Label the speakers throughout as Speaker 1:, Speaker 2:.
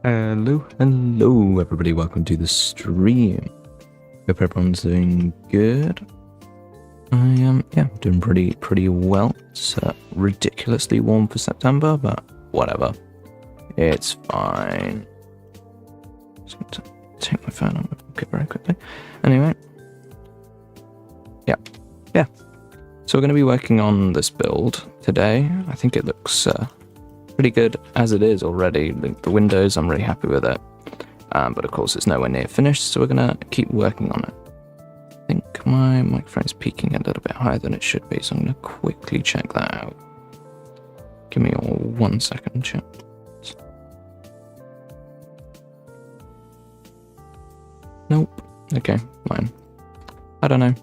Speaker 1: Hello everybody, welcome to the stream. Hope everyone's doing good. I am, doing pretty well. It's ridiculously warm for September, but whatever. It's fine. Just going to take my phone out of my pocket very quickly. Anyway. Yeah. So we're going to be working on this build today. I think it looks pretty good as it is already. The windows, I'm really happy with it. But of course it's nowhere near finished, so we're going to keep working on it. I think my microphone is peaking a little bit higher than it should be, so I'm going to quickly check that out. Give me all 1 second, chat. Nope. Okay, fine. I don't know.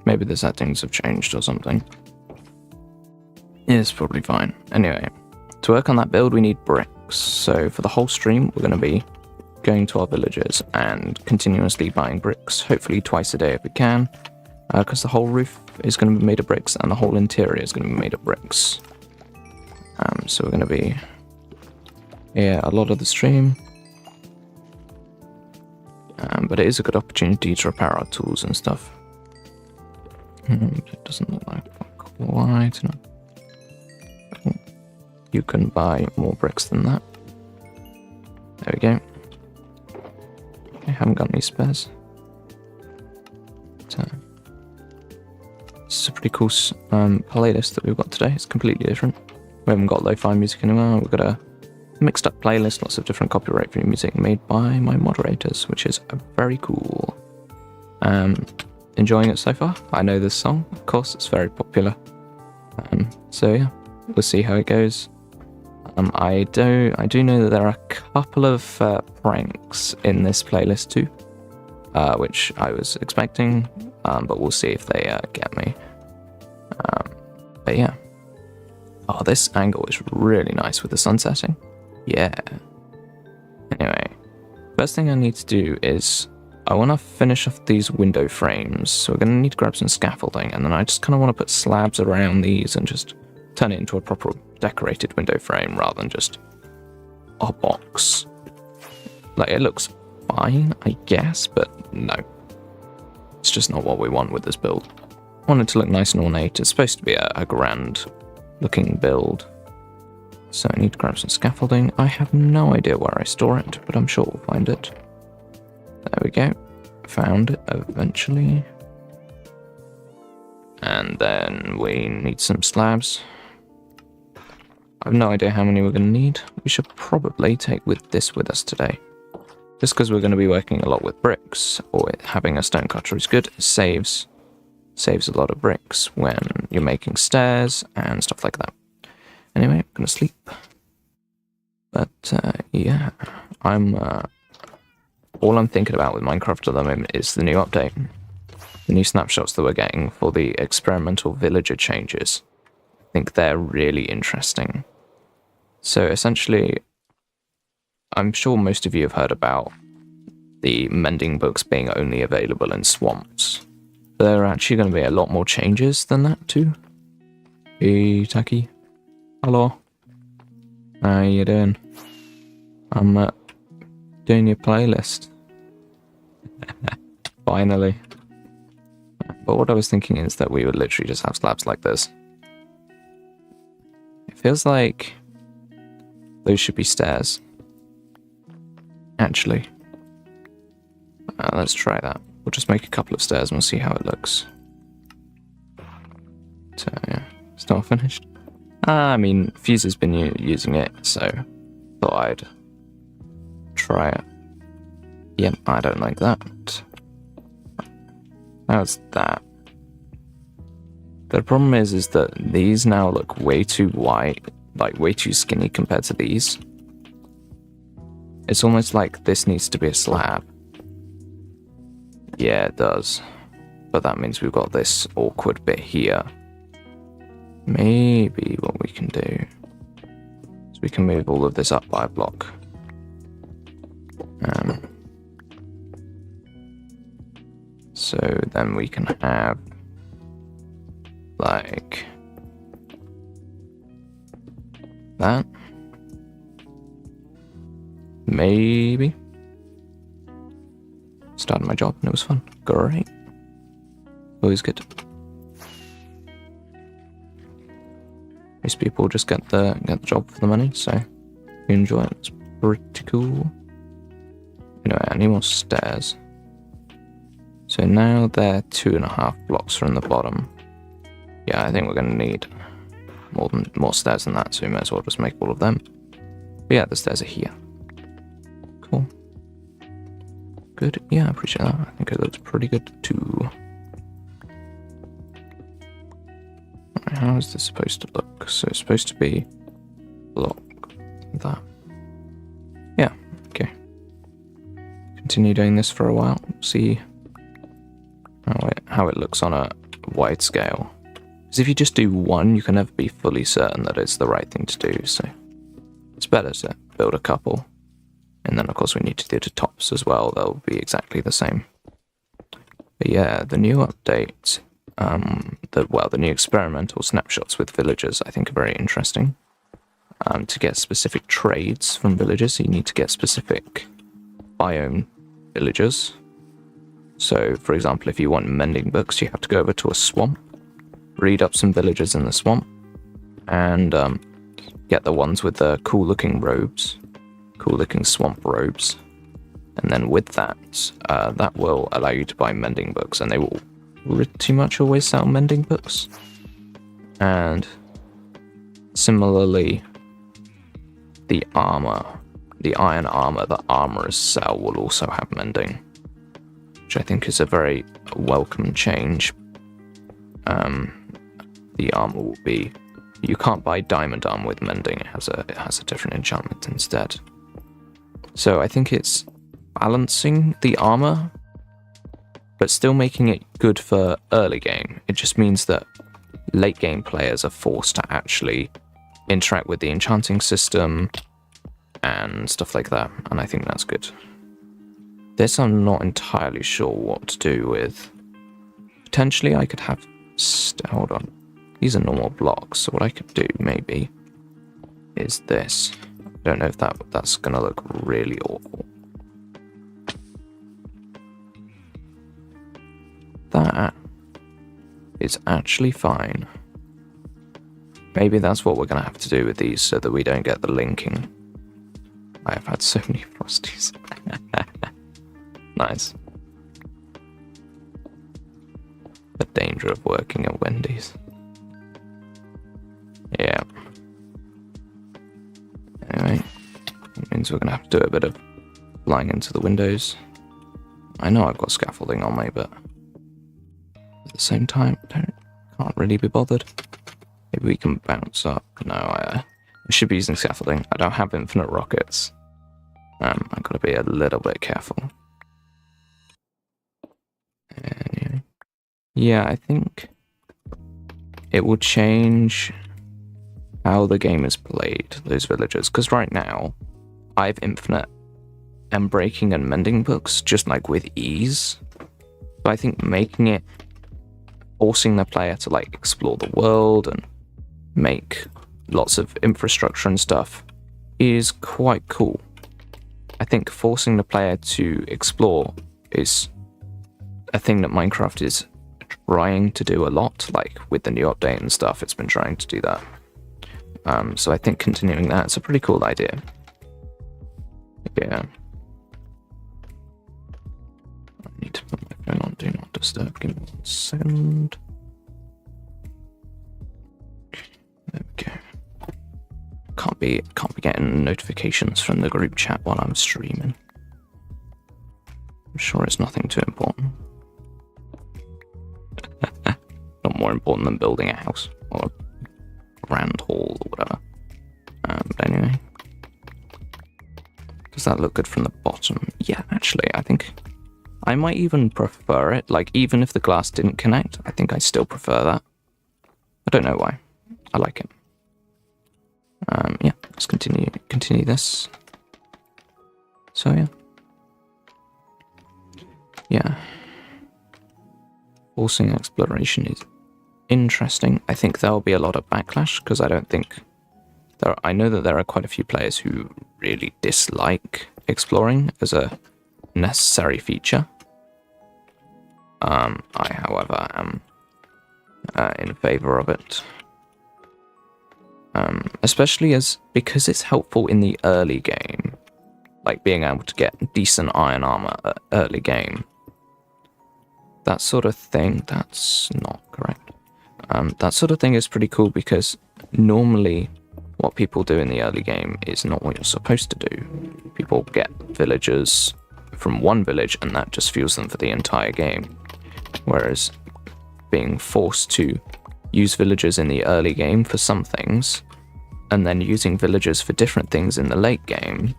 Speaker 1: Maybe the settings have changed or something. It's probably fine. Anyway, to work on that build we need bricks. So for the whole stream we're going to be going to our villages and continuously buying bricks, hopefully twice a day if we can, because the whole roof is going to be made of bricks and the whole interior is going to be made of bricks. So we're going to be a lot of the stream, but it is a good opportunity to repair our tools and stuff. It doesn't look like quite enough. Cool. You can buy more bricks than that. There we go. I haven't got any spares. So, this is a pretty cool playlist that we've got today. It's completely different. We haven't got lo-fi music anymore. We've got a mixed up playlist, lots of different copyright-free music made by my moderators, which is very cool. Enjoying it so far. I know this song, of course, it's very popular. So yeah, we'll see how it goes. I do know that there are a couple of pranks in this playlist too, which I was expecting, but we'll see if they get me. But yeah. Oh, this angle is really nice with the sun setting. Yeah. Anyway, first thing I need to do is I want to finish off these window frames, so we're going to need to grab some scaffolding, and then I just kind of want to put slabs around these and just turn it into a proper decorated window frame rather than just a box. Like, it looks fine, I guess, but no. It's just not what we want with this build. I want it to look nice and ornate. It's supposed to be a grand looking build. So I need to grab some scaffolding. I have no idea where I store it, but I'm sure we'll find it. There we go. Found it eventually. And then we need some slabs. I have no idea how many we're going to need. We should probably take this with us today. Just because we're going to be working a lot with bricks, or having a stone cutter is good. It saves a lot of bricks when you're making stairs and stuff like that. Anyway, I'm going to sleep. But yeah, all I'm thinking about with Minecraft at the moment is the new update. The new snapshots that we're getting for the experimental villager changes. I think they're really interesting. So essentially, I'm sure most of you have heard about the mending books being only available in swamps. There are actually going to be a lot more changes than that too. Hey, Taki. Hello. How you doing? I'm doing your playlist. Finally. But what I was thinking is that we would literally just have slabs like this. It feels like those should be stairs. Actually. Let's try that. We'll just make a couple of stairs and we'll see how it looks. So yeah, it's not finished. I mean, Fusi's been using it, so thought I'd try it. Yep, I don't like that. How's that? The problem is that these now look way too wide, like way too skinny compared to these. It's almost like this needs to be a slab. Yeah, it does. But that means we've got this awkward bit here. Maybe what we can do is we can move all of this up by a block. So then we can have like that. Maybe. Started my job and it was fun. Great. Always good. Most people just get the job for the money, so you enjoy it. It's pretty cool. Anyway, I need more stairs. So now they're 2.5 blocks from the bottom. Yeah, I think we're gonna need more stairs than that, so we might as well just make all of them. But yeah, the stairs are here. Cool. Good. Yeah, I appreciate that. I think it looks pretty good too. Right, how is this supposed to look? So it's supposed to be block that. Yeah, okay. Continue doing this for a while. See how it looks on a wide scale. Because if you just do one, you can never be fully certain that it's the right thing to do, so it's better to build a couple. And then, of course, we need to do the tops as well. They'll be exactly the same. But yeah, the new update, the new experimental snapshots with villagers, I think are very interesting. To get specific trades from villagers, you need to get specific biome villagers. So, for example, if you want mending books, you have to go over to a swamp, read up some villagers in the swamp, and get the ones with the cool-looking robes. Cool-looking swamp robes, and then with that, that will allow you to buy mending books, and they will pretty much always sell mending books. And similarly, the iron armor that armorers sell will also have mending, which I think is a very welcome change. The armor will be, you can't buy diamond armor with mending. It has a different enchantment instead. So I think it's balancing the armor, but still making it good for early game. It just means that late game players are forced to actually interact with the enchanting system and stuff like that, and I think that's good. This I'm not entirely sure what to do with. Potentially I could have... hold on. These are normal blocks, so what I could do maybe is this. I don't know if that's gonna look really awful. That is actually fine. Maybe that's what we're gonna have to do with these so that we don't get the linking. I have had so many frosties. Nice. The danger of working at Wendy's. Yeah. Anyway, that means we're going to have to do a bit of flying into the windows. I know I've got scaffolding on me, but at the same time, can't really be bothered. Maybe we can bounce up. No, I should be using scaffolding. I don't have infinite rockets. I've got to be a little bit careful. Anyway. Yeah, I think it will change how the game is played, those villagers, because right now I have infinite breaking and mending books just like with ease. So I think making it, forcing the player to like explore the world and make lots of infrastructure and stuff is quite cool. I think forcing the player to explore is a thing that Minecraft is trying to do a lot, like with the new update and stuff, it's been trying to do that. So I think continuing that is a pretty cool idea. Yeah. I need to put my phone on Do Not Disturb. Give me 1 second. There we go. Can't be getting notifications from the group chat while I'm streaming. I'm sure it's nothing too important. Not more important than building a house or a grand hall or whatever. But anyway. Does that look good from the bottom? Yeah, actually, I think I might even prefer it. Like, even if the glass didn't connect, I think I still prefer that. I don't know why. I like it. Yeah, let's continue this. So, yeah. Yeah. Forcing exploration is interesting. I think there'll be a lot of backlash because I don't think I know that there are quite a few players who really dislike exploring as a necessary feature. I, however, am in favour of it. Especially because it's helpful in the early game. Like being able to get decent iron armor at early game. That sort of thing, that's not correct. That sort of thing is pretty cool because normally what people do in the early game is not what you're supposed to do. People get villagers from one village and that just fuels them for the entire game. Whereas being forced to use villagers in the early game for some things, and then using villagers for different things in the late game,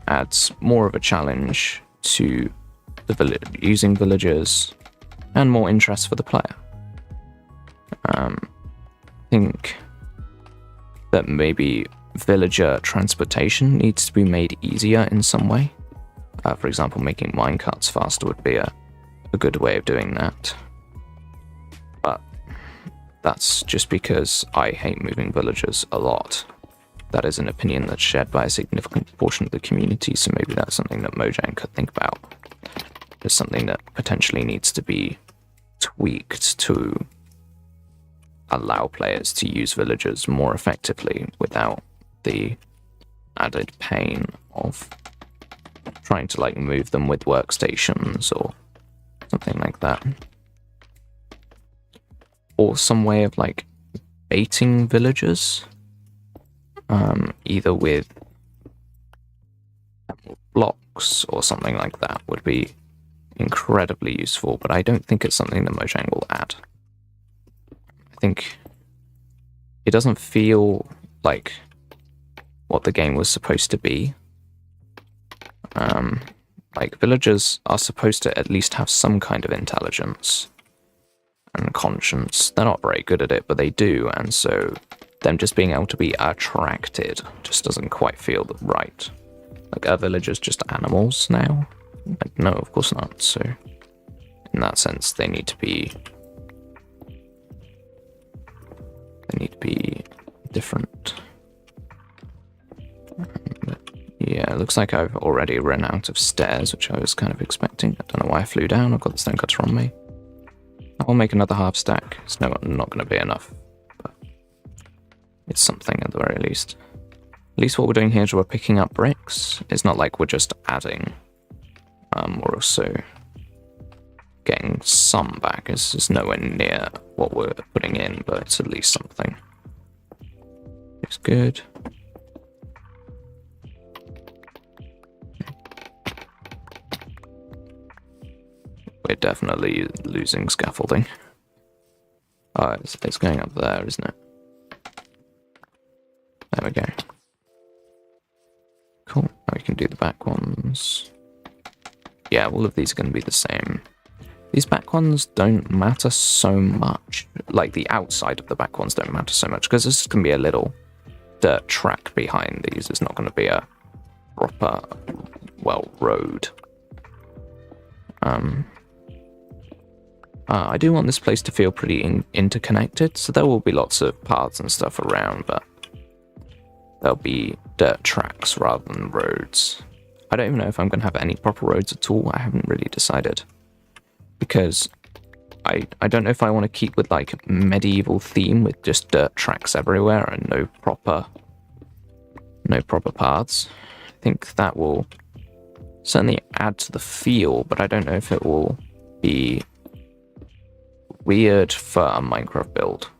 Speaker 1: adds more of a challenge to the using villagers and more interest for the player. I think that maybe villager transportation needs to be made easier in some way. For example, making minecarts faster would be a good way of doing that. But that's just because I hate moving villagers a lot. That is an opinion that's shared by a significant portion of the community, so maybe that's something that Mojang could think about. It's something that potentially needs to be tweaked to allow players to use villagers more effectively without the added pain of trying to like move them with workstations or something like that. Or some way of like baiting villagers, either with blocks or something like that would be incredibly useful, but I don't think it's something that Mojang will add. I think it doesn't feel like what the game was supposed to be. Like, villagers are supposed to at least have some kind of intelligence and conscience. They're not very good at it, but they do, and so them just being able to be attracted just doesn't quite feel right. Like, are villagers just animals now? Like, no, of course not, so in that sense, they need to be different. Yeah, it looks like I've already run out of stairs, which I was kind of expecting. I don't know why I flew down. I've got the stonecutter on me. I'll make another half stack. It's not going to be enough, but it's something at the very least. At least what we're doing here is we're picking up bricks. It's not like we're just adding. We're also getting some back. It's nowhere near what we're putting in, but it's at least something. Looks good. We're definitely losing scaffolding. Oh, it's going up there, isn't it? There we go. Cool. Now we can do the back ones. Yeah, all of these are going to be the same. These back ones don't matter so much. Like, the outside of the back ones don't matter so much, because this can be a little dirt track behind these. It's not going to be a proper, well, road. I do want this place to feel pretty interconnected, so there will be lots of paths and stuff around, but there'll be dirt tracks rather than roads. I don't even know if I'm going to have any proper roads at all. I haven't really decided, because I don't know if I want to keep with like medieval theme with just dirt tracks everywhere and no proper paths. I think that will certainly add to the feel, but I don't know if it will be weird for a Minecraft build.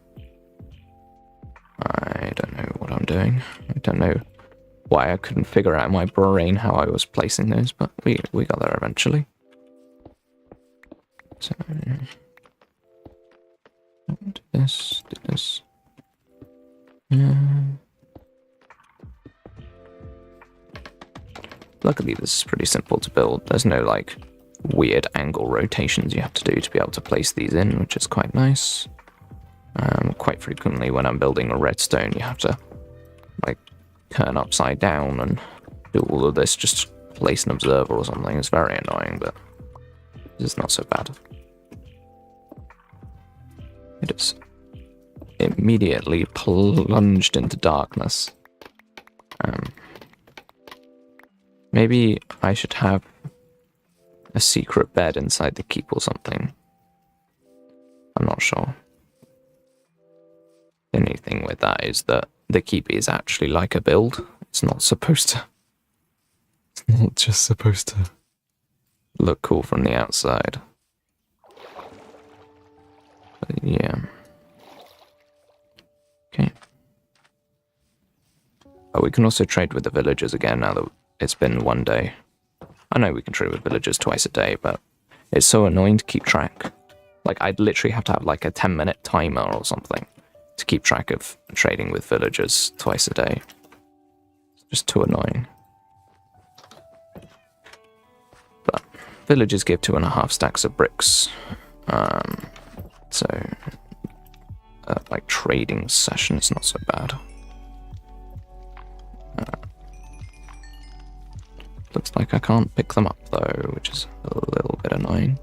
Speaker 1: I don't know what I'm doing. I don't know why I couldn't figure out in my brain how I was placing those, but we got there eventually. So, do this. Luckily, this is pretty simple to build. There's no like weird angle rotations you have to do to be able to place these in, which is quite nice. Quite frequently when I'm building a redstone, you have to like turn upside down and do all of this just to place an observer or something. It's very annoying, but this is not so bad. It is immediately plunged into darkness. Maybe I should have a secret bed inside the keep or something. I'm not sure. The only thing with that is that the keep is actually like a build. It's not supposed to... It's not just supposed to look cool from the outside. But yeah. Okay. Oh, we can also trade with the villagers again now that it's been one day. I know we can trade with villagers twice a day, but it's so annoying to keep track. Like, I'd literally have to have like a 10-minute timer or something to keep track of trading with villagers twice a day. It's just too annoying. But villagers give 2.5 stacks of bricks. So, like, trading session is not so bad. Looks like I can't pick them up though, which is a little bit annoying.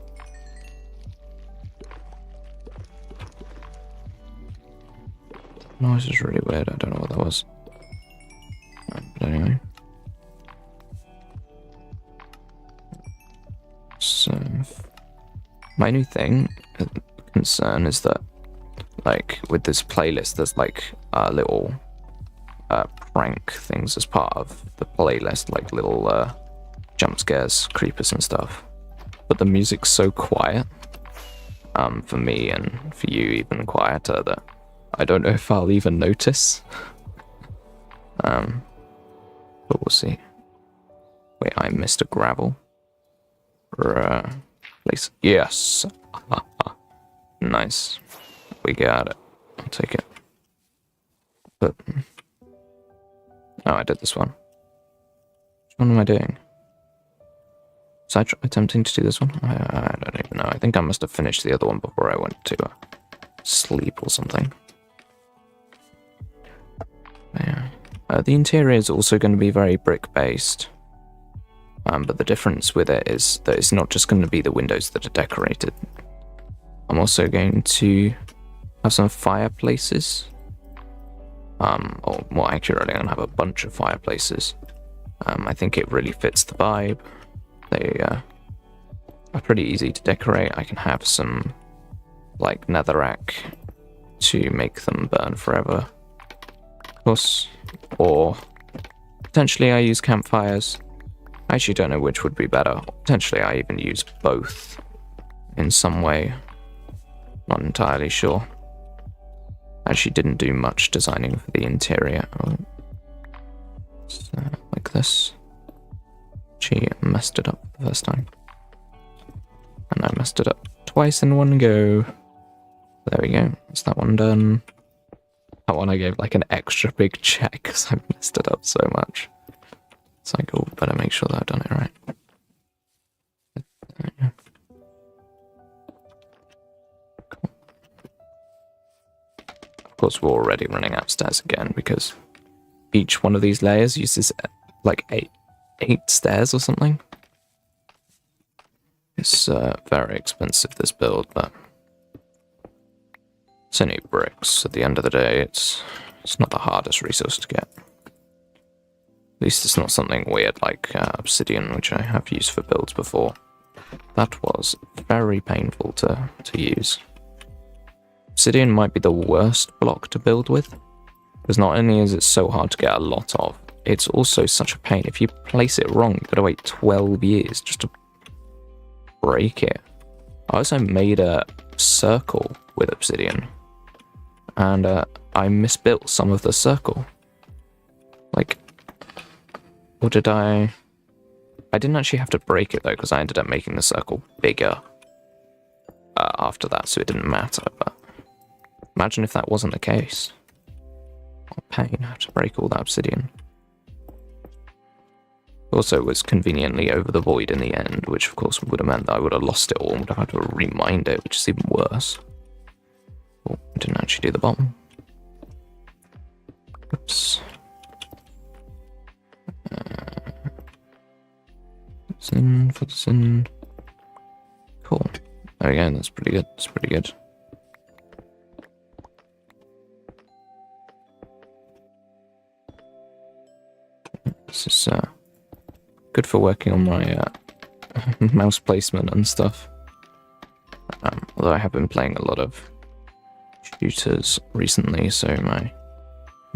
Speaker 1: Noise is really weird, I don't know what that was. But anyway. So, my new concern is that, like, with this playlist, there's like little prank things as part of the playlist, like little jump scares, creepers and stuff. But the music's so quiet, for me and for you even quieter, that I don't know if I'll even notice. But we'll see. Wait, I missed a gravel. Place. Yes. Nice. We got it. I'll take it. But oh, I did this one. Which one am I doing? Was I attempting to do this one? I don't even know. I think I must have finished the other one before I went to sleep or something. Yeah. The interior is also going to be very brick-based. But the difference with it is that it's not just going to be the windows that are decorated. I'm also going to have some fireplaces. Or more accurately, I'm going to have a bunch of fireplaces. I think it really fits the vibe. They are pretty easy to decorate. I can have some, like, netherrack to make them burn forever, of course. Or potentially I use campfires. I actually don't know which would be better. Potentially I even use both in some way. Not entirely sure. Actually didn't do much designing for the interior. So, like this. She messed it up the first time. And I messed it up twice in one go. There we go. Is that one done? That one I gave like an extra big check because I messed it up so much. It's like, oh, better make sure that I've done it right. Yeah. Cool. Of course, we're already running upstairs again because each one of these layers uses like eight stairs or something. It's very expensive, this build, but it's only bricks. At the end of the day, it's not the hardest resource to get. At least it's not something weird like obsidian, which I have used for builds before. That was very painful to use. Obsidian might be the worst block to build with, because not only is it so hard to get a lot of, it's also such a pain. If you place it wrong, you've got to wait 12 years just to break it. I also made a circle with obsidian, and I misbuilt some of the circle. Like, or did I? I didn't actually have to break it though, because I ended up making the circle bigger after that, so it didn't matter. But imagine if that wasn't the case. What a pain, I have to break all that obsidian. Also, it was conveniently over the void in the end, which of course would have meant that I would have lost it all and would have had to remind it, which is even worse. Oh, I didn't actually do the bottom. Oops. Focus in. Cool. There we go, that's pretty good. That's pretty good. This is good good for working on my mouse placement and stuff. Although I have been playing a lot of shooters recently, so my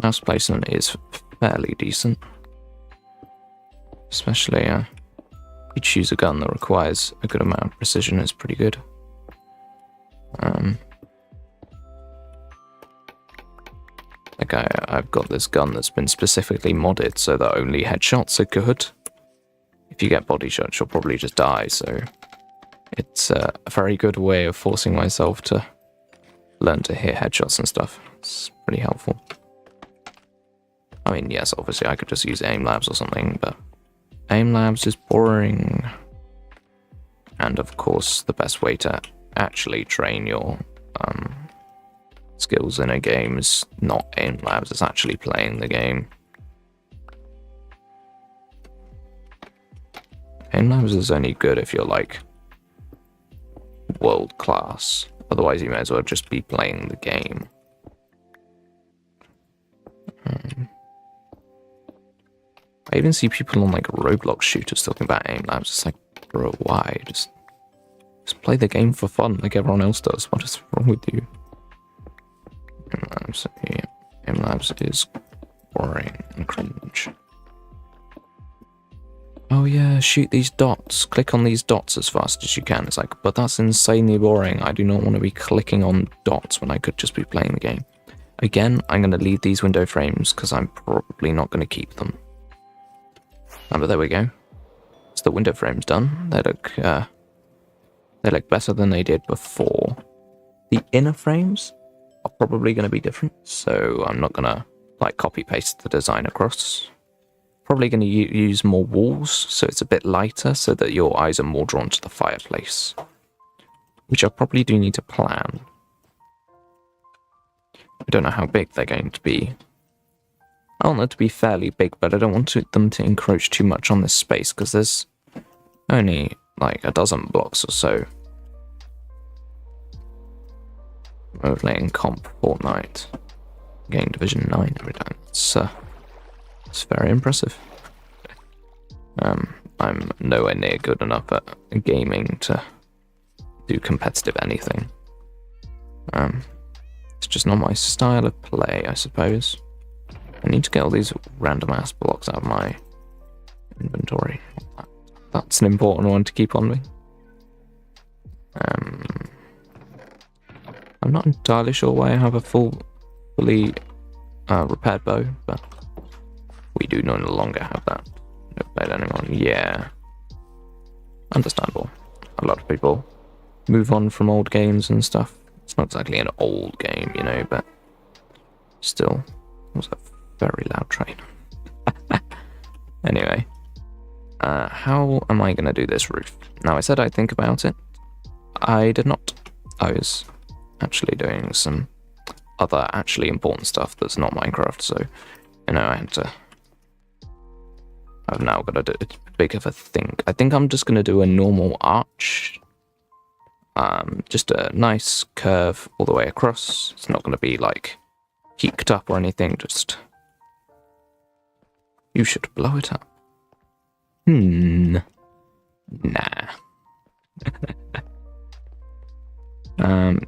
Speaker 1: mouse placement is fairly decent. Especially if you choose a gun that requires a good amount of precision, is pretty good. Like I've got this gun that's been specifically modded so that only headshots are good. If you get body shots, you'll probably just die, so it's a very good way of forcing myself to learn to hit headshots and stuff. It's pretty helpful. I mean, yes, obviously I could just use aim labs or something, but aim labs is boring. And of course, the best way to actually train your skills in a game is not aim labs, it's actually playing the game. Aim labs is only good if you're like world class. Otherwise, you may as well just be playing the game. I even see people on like Roblox shooters talking about aim labs. It's like, bro, why? Just play the game for fun like everyone else does. What is wrong with you? Aim labs, yeah. Aim labs is boring and cringe. Oh yeah, shoot these dots. Click on these dots as fast as you can. It's like, but that's insanely boring. I do not want to be clicking on dots when I could just be playing the game. Again, I'm going to leave these window frames because I'm probably not going to keep them. But there we go. So the window frame's done. They look better than they did before. The inner frames are probably going to be different, so I'm not going to like copy paste the design across. Probably going to use more walls, so it's a bit lighter, so that your eyes are more drawn to the fireplace. Which I probably do need to plan. I don't know how big they're going to be. I want them to be fairly big, but I don't want them to encroach too much on this space, because there's only like a dozen blocks or so. Overlaying comp Fortnite. Getting Division 9 every time. It's very impressive. I'm nowhere near good enough at gaming to do competitive anything. It's just not my style of play, I suppose. I need to get all these random ass blocks out of my inventory. That's an important one to keep on me. I'm not entirely sure why I have a fully repaired bow, but we do no longer have that. No played anyone. Yeah. Understandable. A lot of people move on from old games and stuff. It's not exactly an old game, you know, but still, it was a very loud train. Anyway, how am I going to do this roof? Now, I said I'd think about it. I did not. I was actually doing some other actually important stuff that's not Minecraft, so, you know, I've now got to do a big of a think. I think I'm just going to do a normal arch. Just a nice curve all the way across. It's not going to be like peaked up or anything, just... You should blow it up. Nah.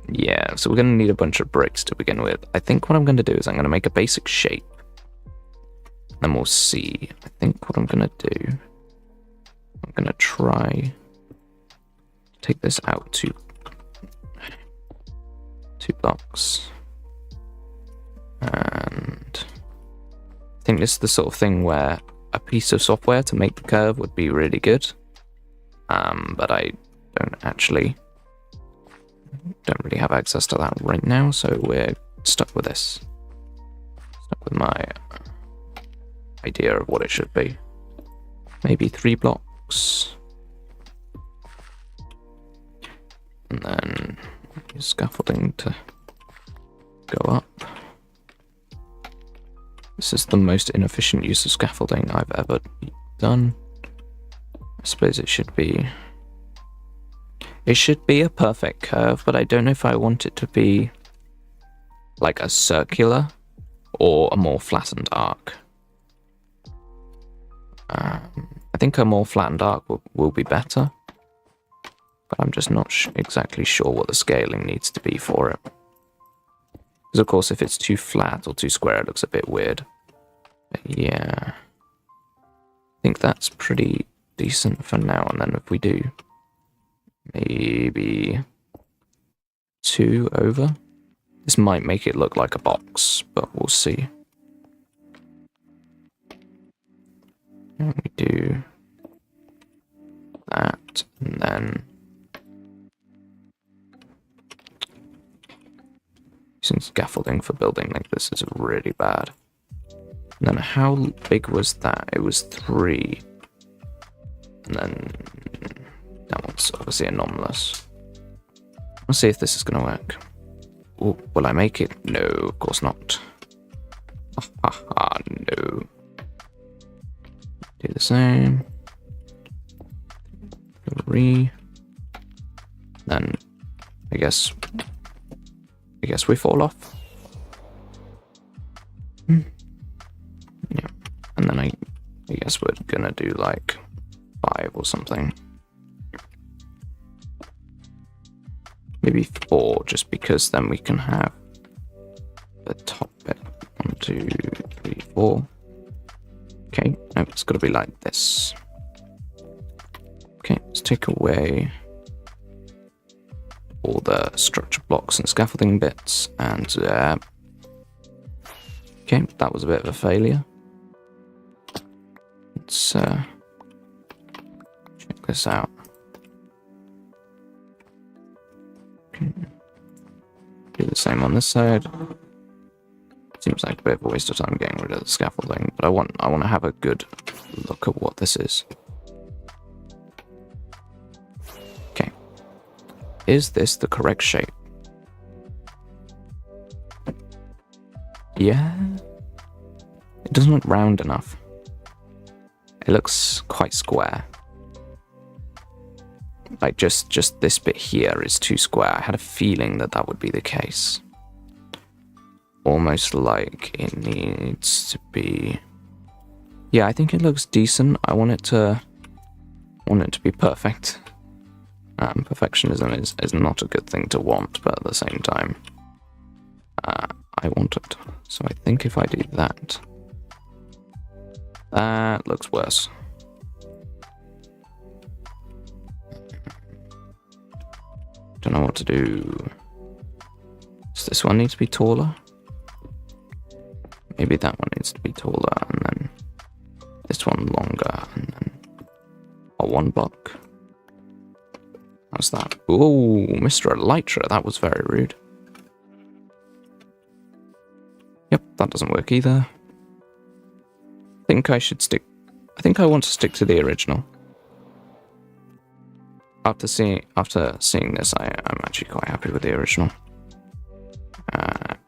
Speaker 1: Yeah, so we're going to need a bunch of bricks to begin with. I think what I'm going to do is I'm going to make a basic shape. Then we'll see. I think what I'm going to do... I'm going to try... take this out to 2 blocks. And... I think this is the sort of thing where a piece of software to make the curve would be really good. But I don't really have access to that right now, so we're stuck with this. Stuck with my idea of what it should be. Maybe 3 blocks. And then use scaffolding to go up. This is the most inefficient use of scaffolding I've ever done. I suppose it should be... It should be a perfect curve, but I don't know if I want it to be like a circular or a more flattened arc. I I think a more flattened arc will be better, but I'm just not exactly sure what the scaling needs to be for it. Because of course if it's too flat or too square it looks a bit weird. But yeah, I think that's pretty decent for now, and then if we do maybe 2 over, this might make it look like a box, but we'll see. And we do that, and then using scaffolding for building like this is really bad. And then how big was that? It was 3. And then that one's obviously anomalous. Let's see if this is going to work. Ooh, will I make it? No, of course not. No. Do the same. 3. Then I guess we fall off. Yeah. And then I guess we're gonna do like 5 or something. Maybe 4, just because then we can have the top bit. 1, 2, 3, 4. Okay, no, it's got to be like this. Okay, let's take away all the structure blocks and scaffolding bits, and okay, that was a bit of a failure. Let's check this out. Okay. Do the same on this side. Seems like a bit of a waste of time getting rid of the scaffolding, but I want to have a good look at what this is. Okay. Is this the correct shape? Yeah. It doesn't look round enough. It looks quite square. Like just this bit here is too square. I had a feeling that that would be the case. Almost like it needs to be. Yeah, I think it looks decent. I want it to be perfect. Perfectionism is not a good thing to want, but at the same time, I want it. So I think if I do that, that looks worse. Don't know what to do. Does this one need to be taller? Maybe that one needs to be taller, and then this one longer, and then a 1 block. How's that? Ooh, Mr. Elytra, that was very rude. Yep, that doesn't work either. I think I want to stick to the original. After seeing this, I'm actually quite happy with the original.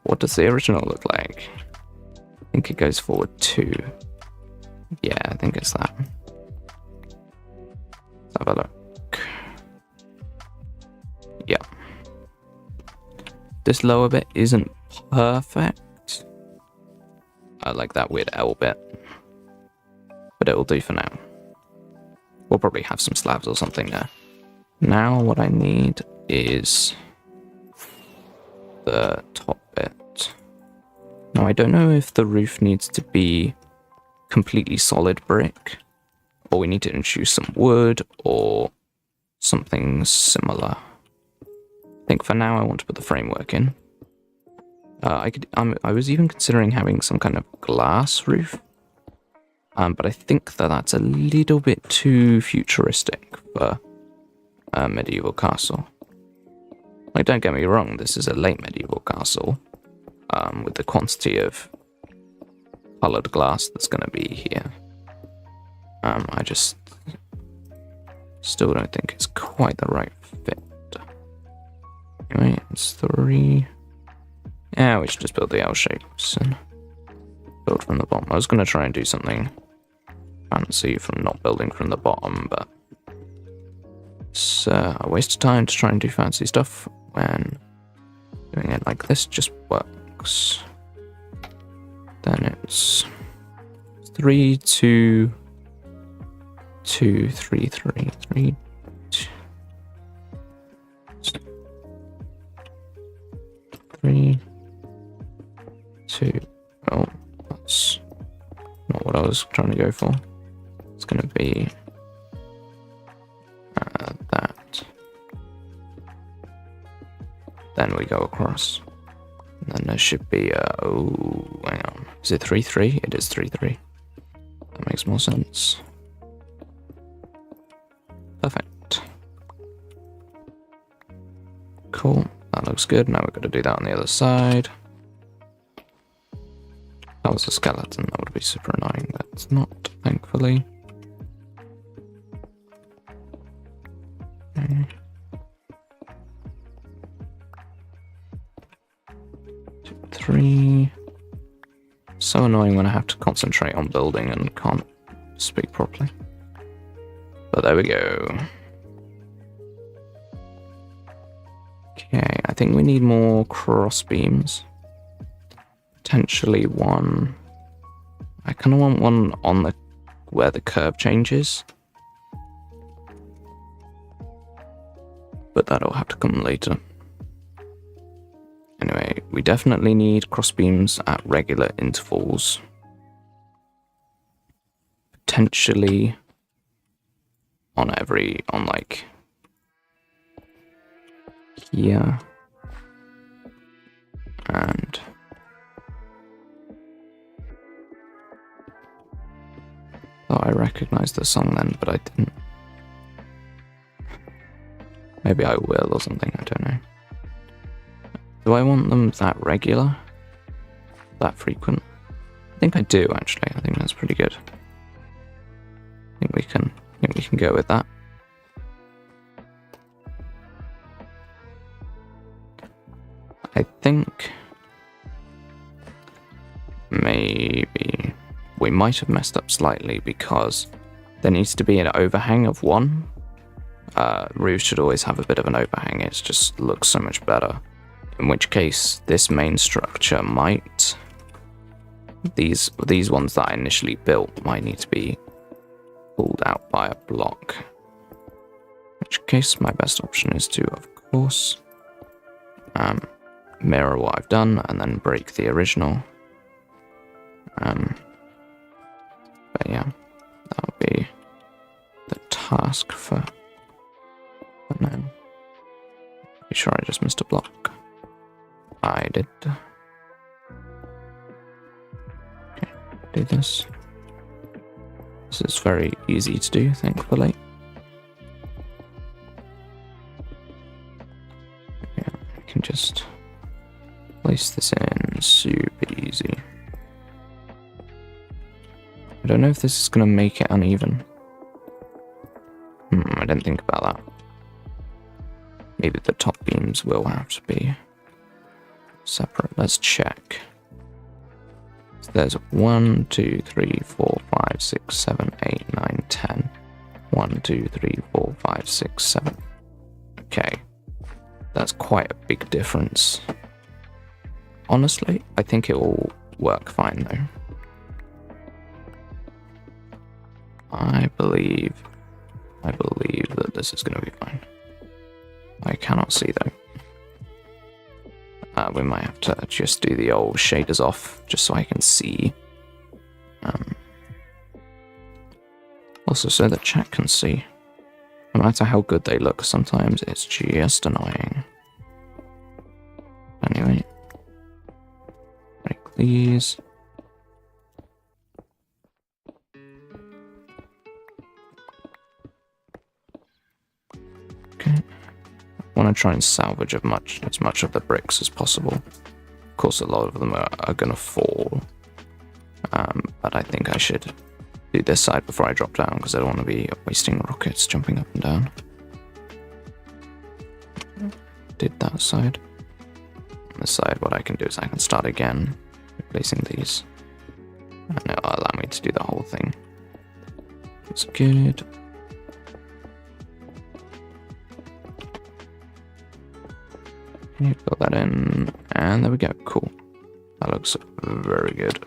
Speaker 1: What does the original look like? I think it goes forward 2. Yeah, I think it's that. Let's have a look. Yeah. This lower bit isn't perfect. I like that weird L bit. But it will do for now. We'll probably have some slabs or something there. Now what I need is the top bit. Now I don't know if the roof needs to be completely solid brick, or we need to introduce some wood or something similar. I think for now I want to put the framework in. I was even considering having some kind of glass roof, but I think that's a little bit too futuristic for a medieval castle. Like, don't get me wrong, this is a late medieval castle, with the quantity of coloured glass that's going to be here. I just still don't think it's quite the right fit. Anyway, it's 3. Yeah, we should just build the L shapes and build from the bottom. I was going to try and do something fancy from not building from the bottom, but it's a waste of time to try and do fancy stuff when doing it like this just works. Then it's 3, 2, 2, 3, 3, 3, 3, 2. Oh, that's not what I was trying to go for. It's going to be that. Then we go across. And then there should be oh, hang on. Is it 3, 3? It is 3, 3. That makes more sense. Perfect. Cool. That looks good. Now we're going to do that on the other side. That was a skeleton. That would be super annoying. That's not, thankfully. Okay. 2, 3. So annoying when I have to concentrate on building and can't speak properly. But there we go. Okay, I think we need more cross beams. Potentially one. I kind of want one on the where the curve changes. But that'll have to come later. Anyway, we definitely need cross beams at regular intervals. Potentially on like here and thought I recognized the song then, but I didn't. Maybe I will or something, I don't know. Do I want them that regular? That frequent? I think I do actually. I think that's pretty good. I think we can go with that. I think maybe we might have messed up slightly because there needs to be an overhang of 1. Roofs should always have a bit of an overhang. It just looks so much better. In which case, this main structure might... These ones that I initially built might need to be pulled out by a block. In which case, my best option is to, of course, mirror what I've done and then break the original. But yeah, that'll be the task for now. Pretty sure I just missed a block. I did. Okay, do this. This is very easy to do, thankfully. Yeah, I can just place this in super easy. I don't know if this is going to make it uneven. I didn't think about that. Maybe the top beams will have to be separate. Let's check. So there's 1, 2, 3, 4, 5, 6, 7, 8, 9, 10. 1, 2, 3, 4, 5, 6, 7. Okay. That's quite a big difference. Honestly, I think it will work fine though. I believe that this is going to be fine. I cannot see though. We might have to just do the old shaders off just so I can see. Also so that chat can see. No matter how good they look, sometimes it's just annoying. Anyway. Break these. Okay. I want to try and salvage as much of the bricks as possible. Of course, a lot of them are going to fall. But I think I should do this side before I drop down because I don't want to be wasting rockets jumping up and down. Did that side. On this side, what I can do is I can start again, replacing these. And it'll allow me to do the whole thing. That's good. Okay, fill that in, and there we go. Cool. That looks very good.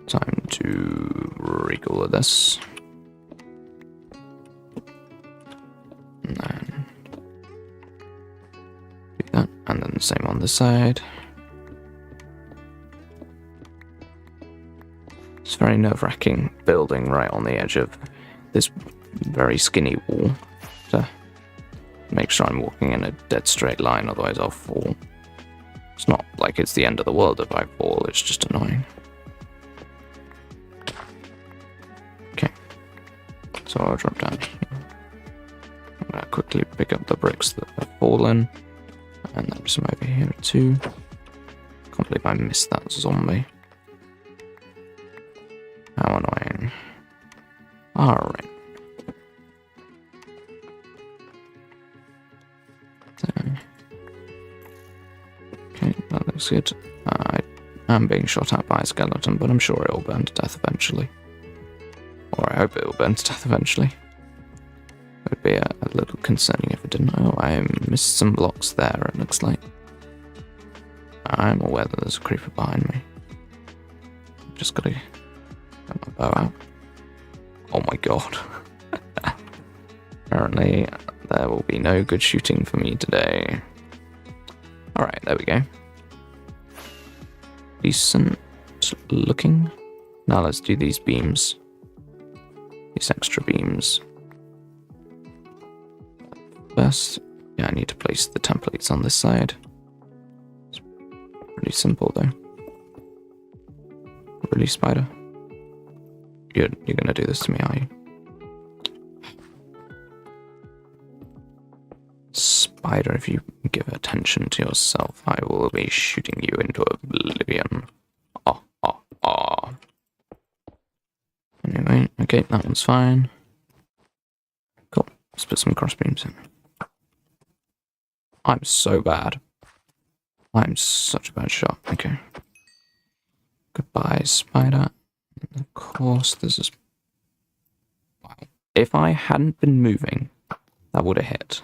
Speaker 1: Time to rig all of this. same on this side. It's very nerve-wracking building right on the edge of this very skinny wall to make sure I'm walking in a dead straight line, otherwise I'll fall. It's not like it's the end of the world if I fall, it's just annoying. Okay, so I'll drop down here. I'm gonna quickly pick up the bricks that have fallen, and then some over here too. Can't believe I missed that zombie. How annoying. Alright. Okay, that looks good. I am being shot at by a skeleton, but I'm sure it'll burn to death eventually. Or I hope it'll burn to death eventually. It would be a little concerning if it didn't. Oh, I missed some blocks there, it looks like. I'm aware that there's a creeper behind me. Just gotta get my bow out. Oh my god. Apparently, there will be no good shooting for me today. Alright, there we go. Decent looking. Now let's do these beams. These extra beams. First, yeah, I need to place the templates on this side. It's pretty simple though. Really, spider? You're gonna do this to me, are you? Spider, if you give attention to yourself, I will be shooting you into oblivion. Anyway, okay, that one's fine. Cool, let's put some crossbeams in. I'm so bad. I'm such a bad shot. Okay. Goodbye, spider. And of course, this is... Wow. If I hadn't been moving, that would have hit.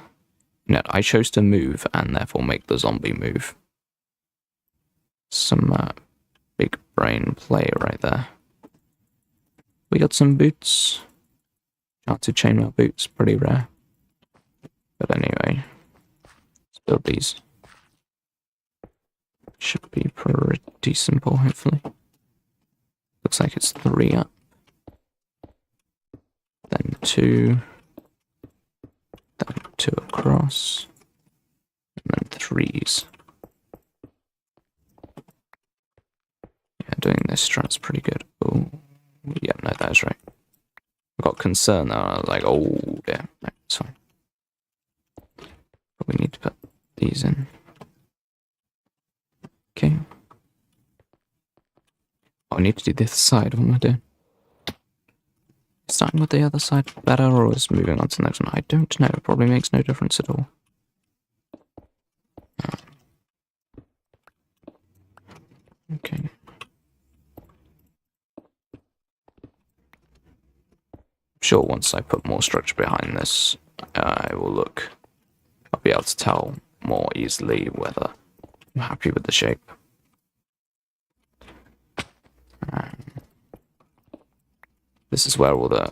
Speaker 1: No, I chose to move and therefore make the zombie move. Some big brain play right there. We got some boots. Chance chainmail boots, pretty rare. But anyway, let's build these. Should be pretty simple, hopefully. Looks like it's 3 up. Then 2. Then 2 across. And then 3s. Yeah, doing this strat's pretty good. Oh, yeah, no, that's right. I got concerned there. I was like, oh, yeah, no, it's fine. But we need to put these in. Okay. Oh, I need to do this side. What am I doing? Starting with the other side better, or is moving on to the next one? I don't know. It probably makes no difference at all. Okay. Sure, once I put more structure behind this, I will look. I'll be able to tell more easily whether I'm happy with the shape. This is where all the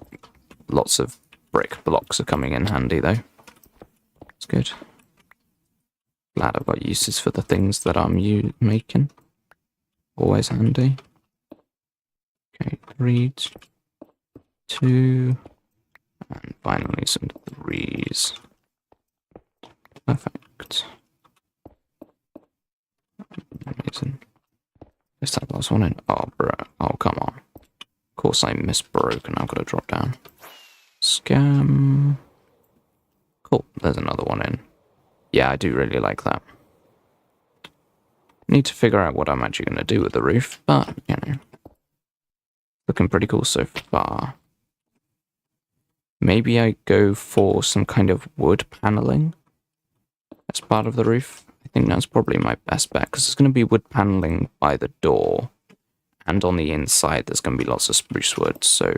Speaker 1: lots of brick blocks are coming in handy, though. It's good. Glad I've got uses for the things that I'm making. Always handy. Okay, 3, 2, and finally some 3s. Perfect. Amazing. Is that last one in? Oh, bro. Oh, come on. Of course I misbroke and I've got to drop down. Scam. Cool, there's another one in. Yeah, I do really like that. Need to figure out what I'm actually going to do with the roof, but, you know. Looking pretty cool so far. Maybe I go for some kind of wood paneling as part of the roof. I think that's probably my best bet, because there's going to be wood paneling by the door. And on the inside, there's going to be lots of spruce wood, so...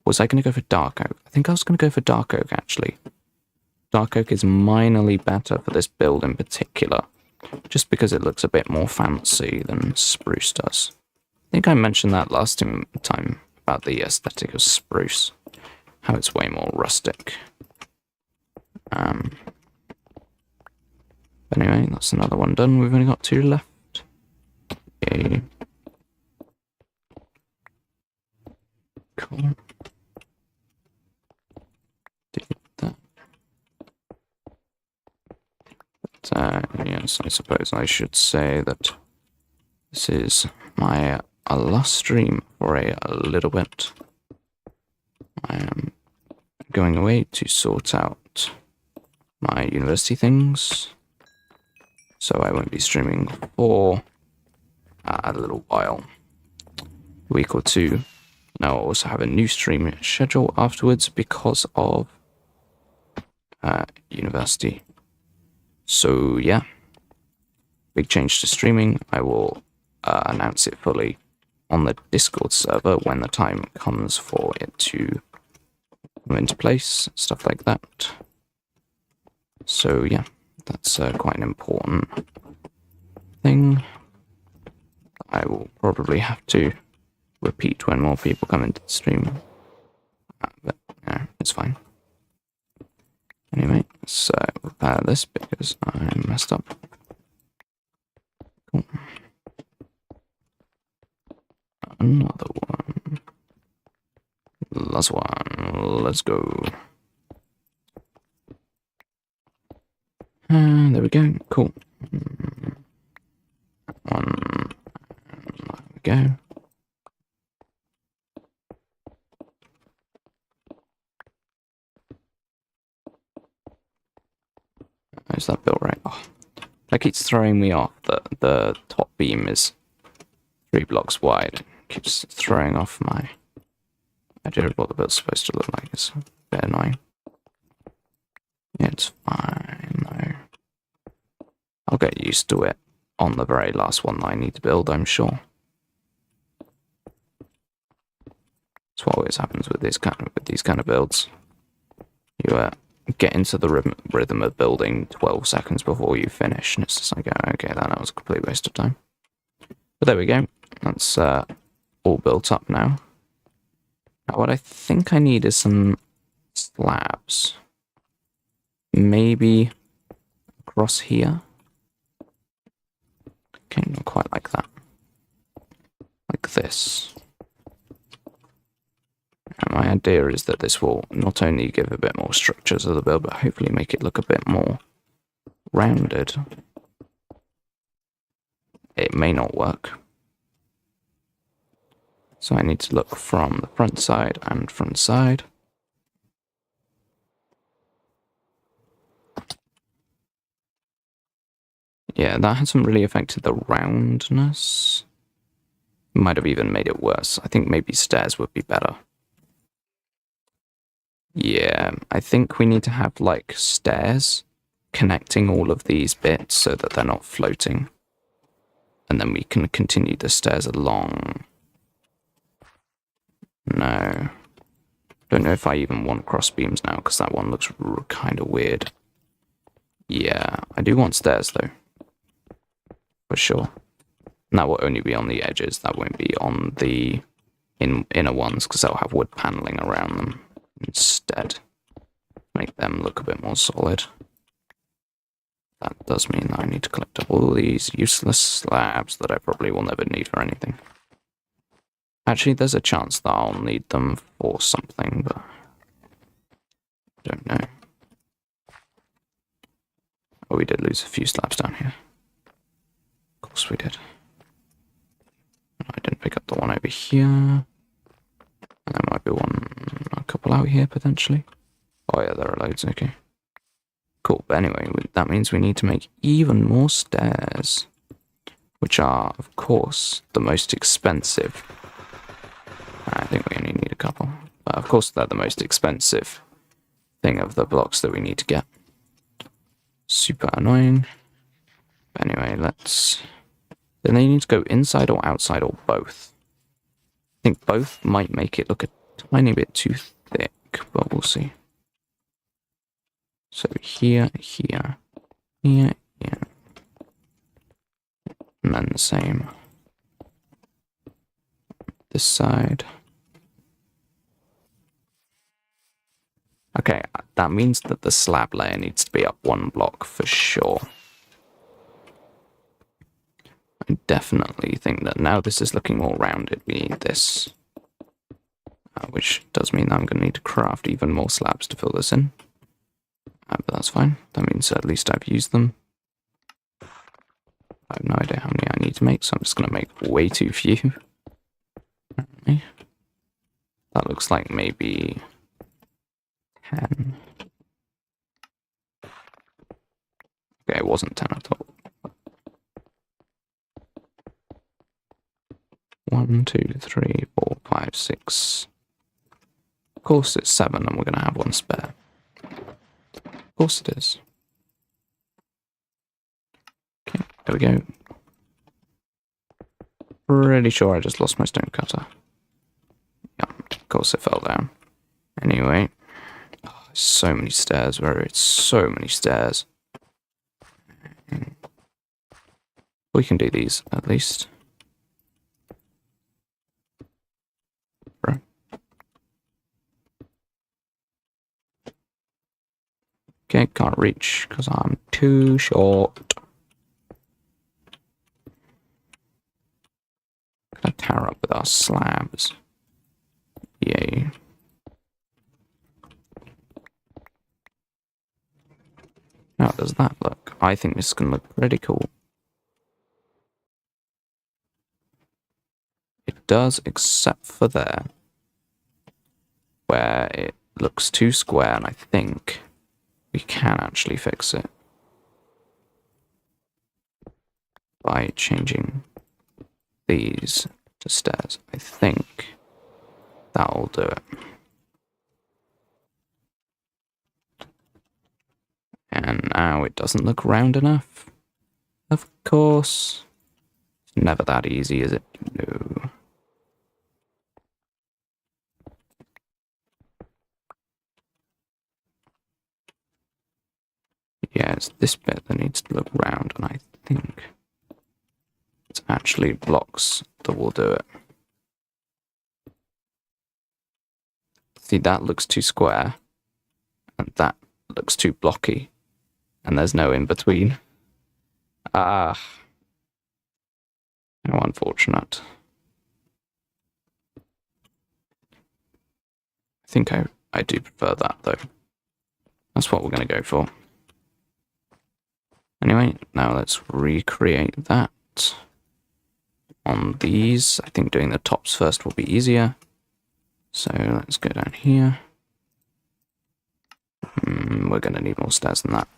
Speaker 1: Was I going to go for dark oak? I think I was going to go for dark oak, actually. Dark oak is minorly better for this build in particular, just because it looks a bit more fancy than spruce does. I think I mentioned that last time about the aesthetic of spruce, how it's way more rustic. Anyway, that's another one done. We've only got 2 left. Okay. Cool. Did that. But, yes, I suppose I should say that this is my last stream for a little bit. I am going away to sort out my university things, so I won't be streaming for a little while, a week or 2. Now I'll also have a new stream schedule afterwards because of university. So yeah, big change to streaming. I will announce it fully on the Discord server when the time comes for it to come into place, stuff like that. So yeah, that's quite an important thing. I will probably have to repeat when more people come into the stream, but yeah, it's fine. Anyway, let's repair this because I messed up. Cool. Another one. Last one. Let's go. There we go. Cool. One. There we go. Is that built right? Oh, that keeps throwing me off. The top beam is 3 blocks wide. It keeps throwing off my idea of what the build's supposed to look like. It's a bit annoying. Yeah, it's fine though. I'll get used to it on the very last one that I need to build, I'm sure. That's what always happens with these kind of builds. You get into the rhythm of building 12 seconds before you finish, and it's just like, oh, okay, that was a complete waste of time. But there we go. That's all built up now. Now what I think I need is some slabs. Maybe across here. Okay, not quite like that. Like this. And my idea is that this will not only give a bit more structure to the build, but hopefully make it look a bit more rounded. It may not work. So I need to look from the front side and front side. Yeah, that hasn't really affected the roundness. Might have even made it worse. I think maybe stairs would be better. Yeah, I think we need to have like stairs connecting all of these bits so that they're not floating. And then we can continue the stairs along. No. Don't know if I even want cross beams now because that one looks kind of weird. Yeah, I do want stairs though. For sure. And that will only be on the edges. That won't be on the inner ones because they'll have wood paneling around them instead. Make them look a bit more solid. That does mean that I need to collect up all these useless slabs that I probably will never need for anything. Actually, there's a chance that I'll need them for something, but I don't know. Oh, we did lose a few slabs down here. Of course we did. I didn't pick up the one over here. And there might be a couple out here, potentially. Oh yeah, there are loads, okay. Cool, but anyway, that means we need to make even more stairs. Which are, of course, the most expensive. I think we only need a couple. But of course, they're the most expensive thing of the blocks that we need to get. Super annoying. But anyway, then they need to go inside or outside or both. I think both might make it look a tiny bit too thick, but we'll see. So here, here, here, here. And then the same. This side. Okay, that means that the slab layer needs to be up 1 block for sure. I definitely think that now this is looking more rounded, we need this. Which does mean that I'm going to need to craft even more slabs to fill this in. But that's fine. That means at least I've used them. I have no idea how many I need to make, so I'm just going to make way too few. Okay. That looks like maybe 10. Okay, it wasn't 10 at all. 1, 2, 3, 4, 5, 6. Of course it's 7 and we're going to have one spare. Of course it is. Okay, there we go. Pretty sure I just lost my stone cutter. Yeah, of course it fell down. Anyway. Oh, so many stairs, it's so many stairs. We can do these, at least. Bro. Okay, can't reach, because I'm too short. Gonna tower up with our slabs. Yay. How does that look? I think this is gonna look pretty cool. It does, except for there, where it looks too square, and I think we can actually fix it by changing these to stairs. I think that'll do it. And now it doesn't look round enough. Of course. It's never that easy, is it? No. Yeah, it's this bit that needs to look round, and I think it actually blocks that will do it. See, that looks too square, and that looks too blocky, and there's no in between. Ah, how unfortunate. I think I do prefer that, though. That's what we're going to go for. Anyway, now let's recreate that on these. I think doing the tops first will be easier. So let's go down here. We're going to need more stairs than that.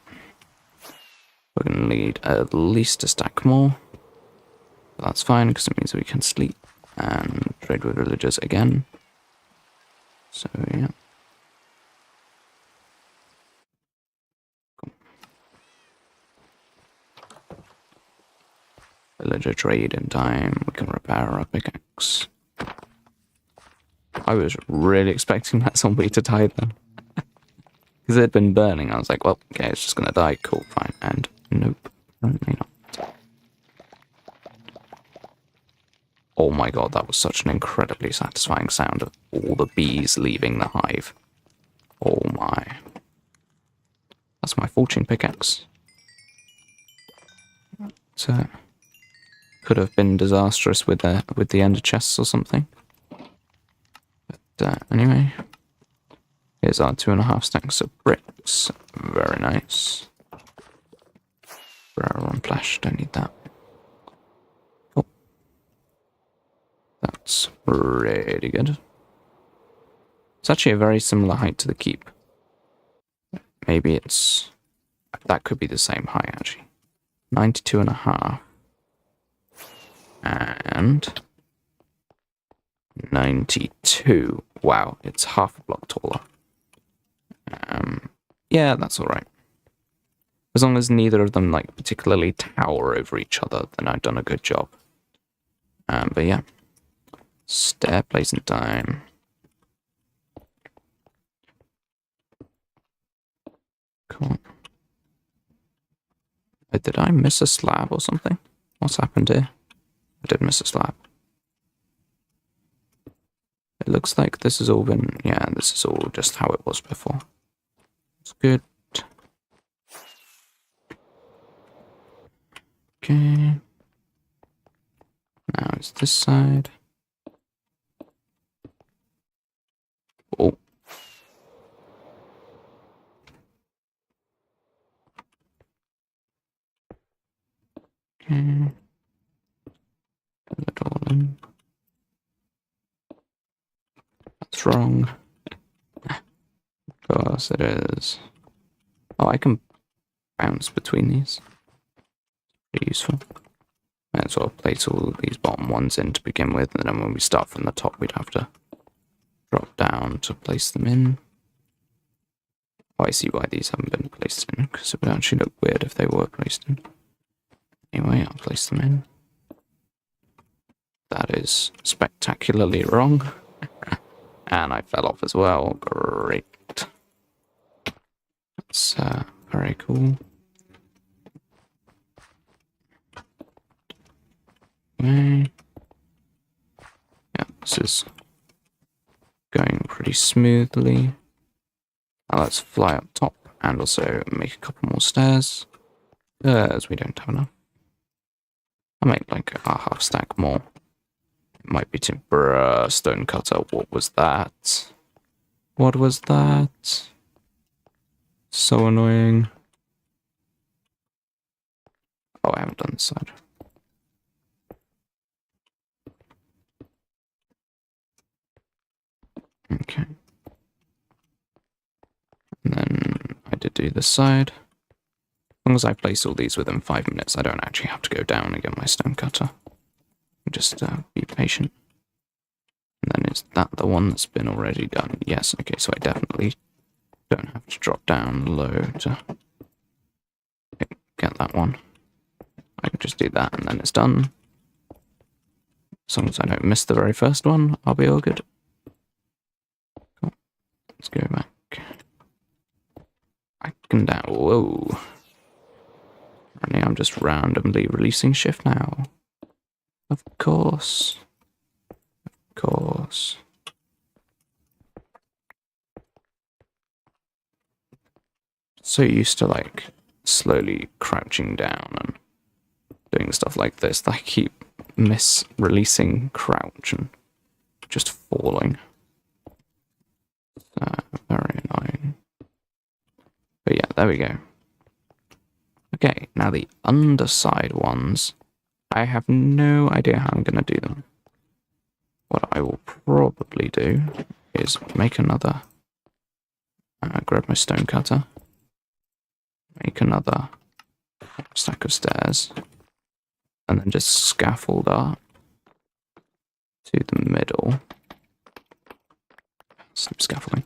Speaker 1: We're going to need at least a stack more. But that's fine, because it means we can sleep and trade with villagers again. So, yeah. Villager trade in time. We can repair our pickaxe. I was really expecting that zombie to die then. Because it had been burning. I was like, well, okay, it's just going to die. Cool, fine. And nope, apparently not. Oh my god, that was such an incredibly satisfying sound of all the bees leaving the hive. Oh my. That's my fortune pickaxe. So, could have been disastrous with the ender chests or something. But anyway, here's our 2.5 stacks of bricks. Very nice. Barrel on flash, don't need that. Cool. That's really good. It's actually a very similar height to the keep. Maybe it's... that could be the same height, actually. 92.5. And 92. Wow, it's half a block taller. Yeah, that's alright. As long as neither of them like particularly tower over each other, then I've done a good job. But yeah. Stair placement time. Cool. Did I miss a slab or something? What's happened here? I did miss a slab. It looks like this has all been... yeah, this is all just how it was before. It's good. Okay. Now it's this side. Oh. Okay. Put it all in. That's wrong. Of course it is. Oh, I can bounce between these. Pretty useful. Might as well place all these bottom ones in to begin with, and then when we start from the top, we'd have to drop down to place them in. Oh, I see why these haven't been placed in, because it would actually look weird if they were placed in. Anyway, I'll place them in. That is spectacularly wrong. And I fell off as well. Great. That's very cool. Okay. Yeah, this is going pretty smoothly. Now let's fly up top and also make a couple more stairs, as we don't have enough. I'll make like a half stack more. It might be too... Bruh, stone cutter, what was that? What was that? So annoying. Oh, I haven't done this side. Okay. And then I did do this side. As long as I place all these within 5 minutes, I don't actually have to go down and get my stone cutter. Just be patient. And then is that the one that's been already done? Yes, okay, so I definitely don't have to drop down low to get that one. I can just do that and then it's done. As long as I don't miss the very first one, I'll be all good. Cool. Let's go back. I can down. Whoa. Apparently I'm just randomly releasing shift now. Of course. Of course. So used to like slowly crouching down and doing stuff like this that I keep releasing crouch and just falling. Very annoying. But yeah, there we go. Okay, now the underside ones, I have no idea how I'm going to do them. What I will probably do is make another, grab my stone cutter, make another stack of stairs, and then just scaffold up to the middle. Some scaffolding.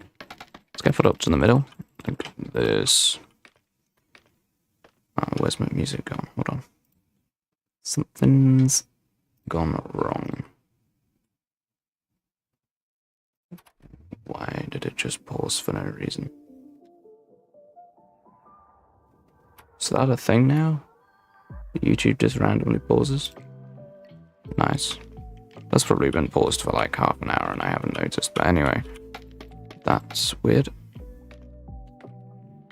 Speaker 1: Scaffold up to the middle, like this. Where's my music gone? Hold on. Something's gone wrong. Why did it just pause for no reason? Is that a thing now? YouTube just randomly pauses? Nice. That's probably been paused for like half an hour and I haven't noticed, but anyway. That's weird.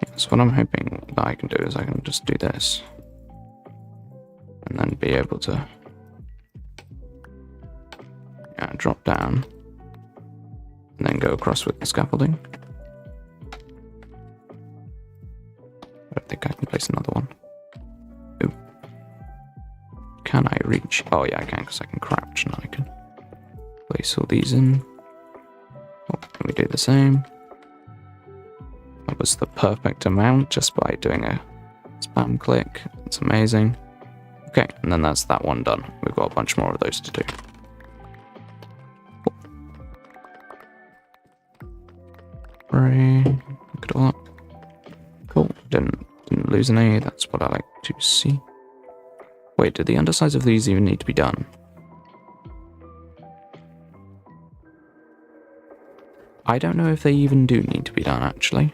Speaker 1: Yeah, so what I'm hoping that I can do is I can just do this. And then be able to drop down. And then go across with the scaffolding. I don't think I can place another one. Ooh. Can I reach? Oh yeah, I can because I can crouch and I can place all these in. Oh, can we do the same? That was the perfect amount just by doing a spam click. It's amazing. Okay, and then that's that one done. We've got a bunch more of those to do. Cool. Right, look at all that. Cool. Didn't lose any. That's what I like to see. Wait, did the undersides of these even need to be done? I don't know if they even do need to be done, actually.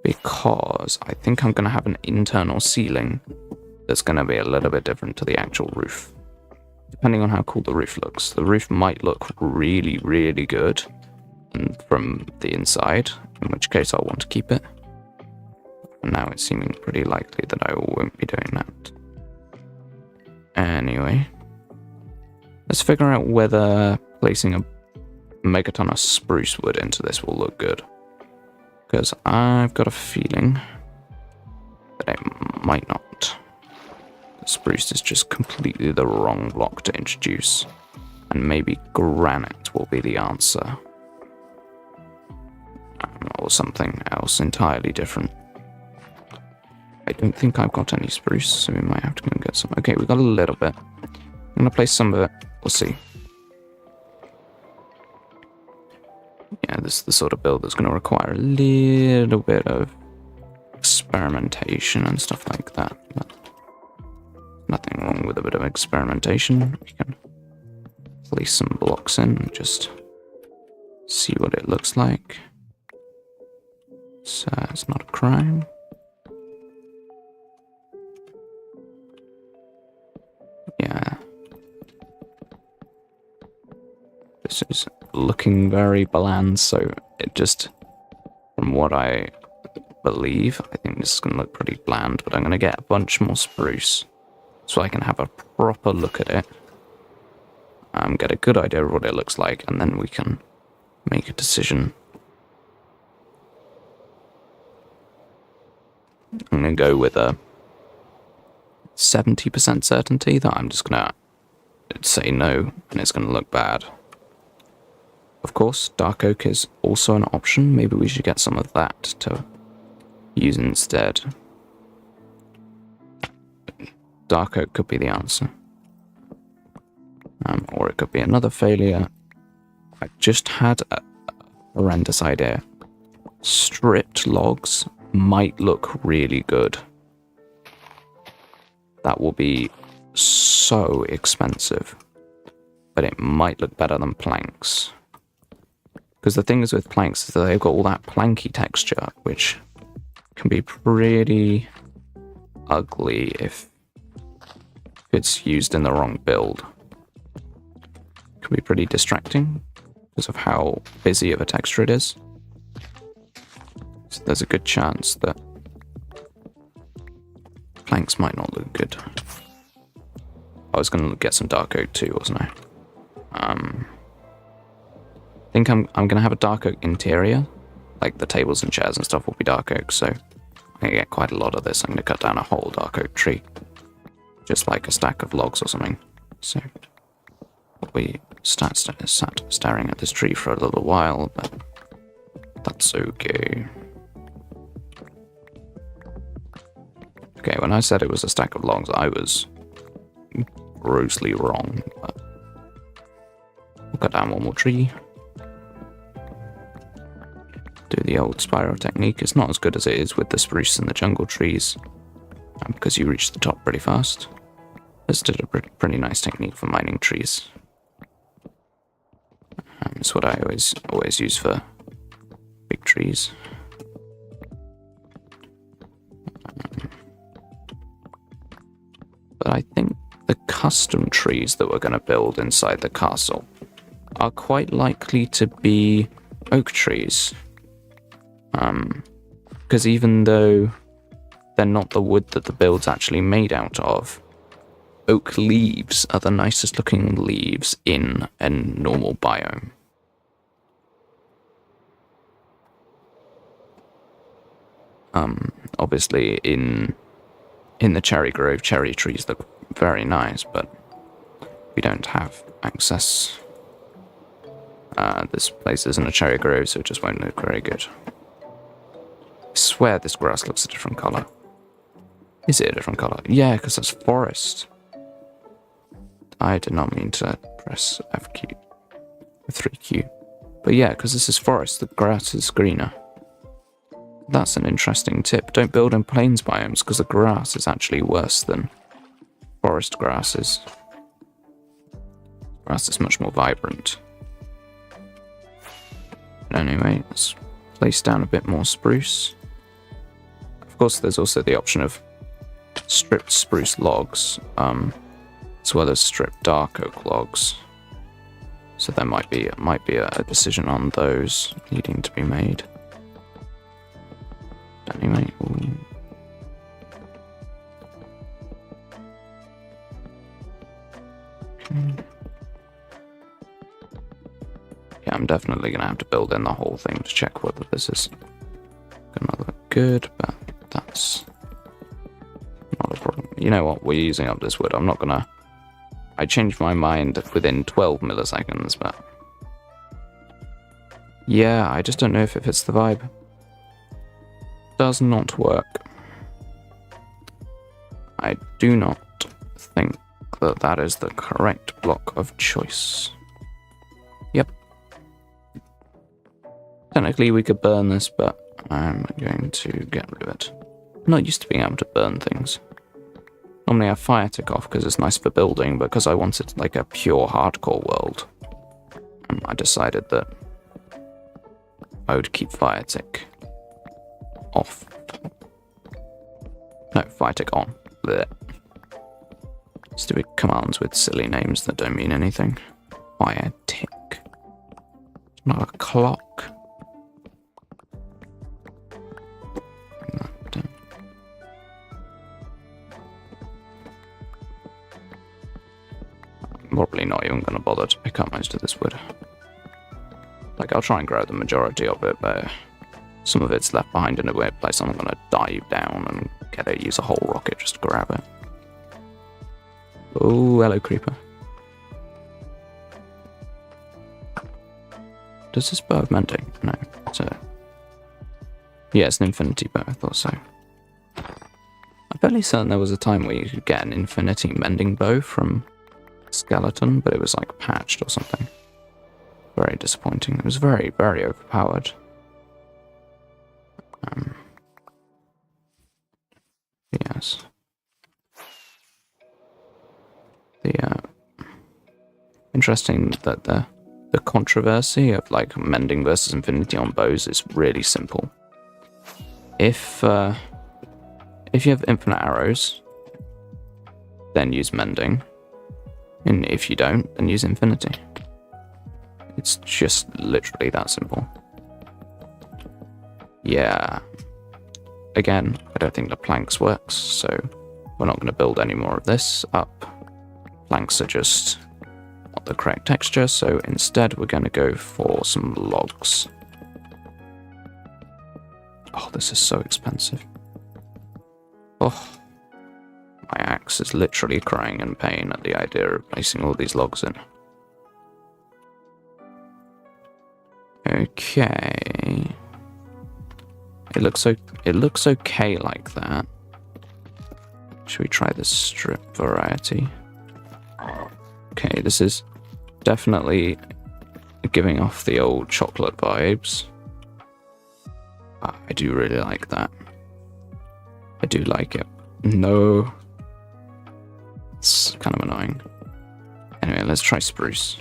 Speaker 1: Because I think I'm going to have an internal ceiling that's going to be a little bit different to the actual roof. Depending on how cool the roof looks. The roof might look really, really good from the inside, in which case I'll want to keep it. And now it's seeming pretty likely that I won't be doing that. Anyway, Let's figure out whether placing a megaton of spruce wood into this will look good. Because I've got a feeling that it might not. The spruce is just completely the wrong block to introduce. And maybe granite will be the answer. Or something else entirely different. I don't think I've got any spruce, so we might have to go and get some. Okay, we've got a little bit. I'm going to place some of it. We'll see. Yeah, this is the sort of build that's going to require a little bit of experimentation and stuff like that. But nothing wrong with a bit of experimentation. We can place some blocks in and just see what it looks like. So it's not a crime. Yeah. This is looking very bland, so it just, from what I believe, I think this is going to look pretty bland, but I'm going to get a bunch more spruce so I can have a proper look at it. Get a good idea of what it looks like, and then we can make a decision. I'm going to go with a 70% certainty that I'm just going to say no, and it's going to look bad. Of course, dark oak is also an option. Maybe we should get some of that to use instead. Dark oak could be the answer. Or it could be another failure. I just had a horrendous idea. Stripped logs might look really good. That will be so expensive. But it might look better than planks. Because the thing is with planks is that they've got all that planky texture, which can be pretty ugly if it's used in the wrong build. It can be pretty distracting because of how busy of a texture it is. So there's a good chance that planks might not look good. I was going to get some dark oak too, wasn't I? I think I'm going to have a dark oak interior. Like the tables and chairs and stuff will be dark oak, so I'm going to get quite a lot of this. I'm going to cut down a whole dark oak tree. Just like a stack of logs or something. So we sat staring at this tree for a little while, but that's okay. Okay, when I said it was a stack of logs, I was grossly wrong. But we'll cut down one more tree. Do the old spiral technique. It's not as good as it is with the spruce and the jungle trees, because you reach the top pretty fast. This did a pretty nice technique for mining trees. It's what I always use for big trees. But I think the custom trees that we're going to build inside the castle are quite likely to be oak trees. Because even though they're not the wood that the build's actually made out of, oak leaves are the nicest looking leaves in a normal biome. Obviously in the cherry grove, cherry trees look very nice, but we don't have access. This place isn't a cherry grove, so it just won't look very good. I swear this grass looks a different colour. Is it a different colour? Yeah, because that's forest. I did not mean to press FQ. 3Q. But yeah, because this is forest, the grass is greener. That's an interesting tip. Don't build in plains biomes, because the grass is actually worse than forest grasses. Grass is much more vibrant. But anyway, let's place down a bit more spruce. Of course, there's also the option of stripped spruce logs, as well as stripped dark oak logs. So there might be a decision on those needing to be made. Anyway, ooh. Okay. definitely going to have to build in the whole thing to check whether this is going to look good, but that's not a problem. You know what, we're using up this wood. I'm not going to... I changed my mind within 12 milliseconds, but... yeah, I just don't know if it fits the vibe. Does not work. I do not think that that is the correct block of choice. Yep. Technically we could burn this, but I'm going to get rid of it. I'm not used to being able to burn things. Normally I have fire tick off because it's nice for building, but because I wanted like a pure hardcore world, I decided that I would keep fire tick off. No, fire tick on. Blech. Stupid commands with silly names that don't mean anything. Fire tick. Not a clock. I'm probably not even going to bother to pick up most of this wood. Like, I'll try and grab the majority of it, but some of it's left behind in a weird place. I'm going to dive down and get it, use a whole rocket just to grab it. Oh, hello, creeper. Does this bow have mending? No. So, yeah, it's an infinity bow. I thought so. I'm fairly certain there was a time where you could get an infinity mending bow from Skeleton, but it was like patched or something. Very disappointing. It was very, very overpowered. Yes. Interesting that the controversy of like mending versus infinity on bows is really simple. If you have infinite arrows, then use mending, and if you don't, then use infinity. It's just literally that simple. Yeah. Again, I don't think the planks works, so we're not going to build any more of this up. Planks are just not the correct texture, so instead we're going to go for some logs. Oh, this is so expensive. Oh, my axe is literally crying in pain at the idea of placing all these logs in. Okay. It looks okay like that. Should we try the strip variety? Okay, this is definitely giving off the old chocolate vibes. I do really like that. I do like it. No. It's kind of annoying. Anyway, let's try spruce.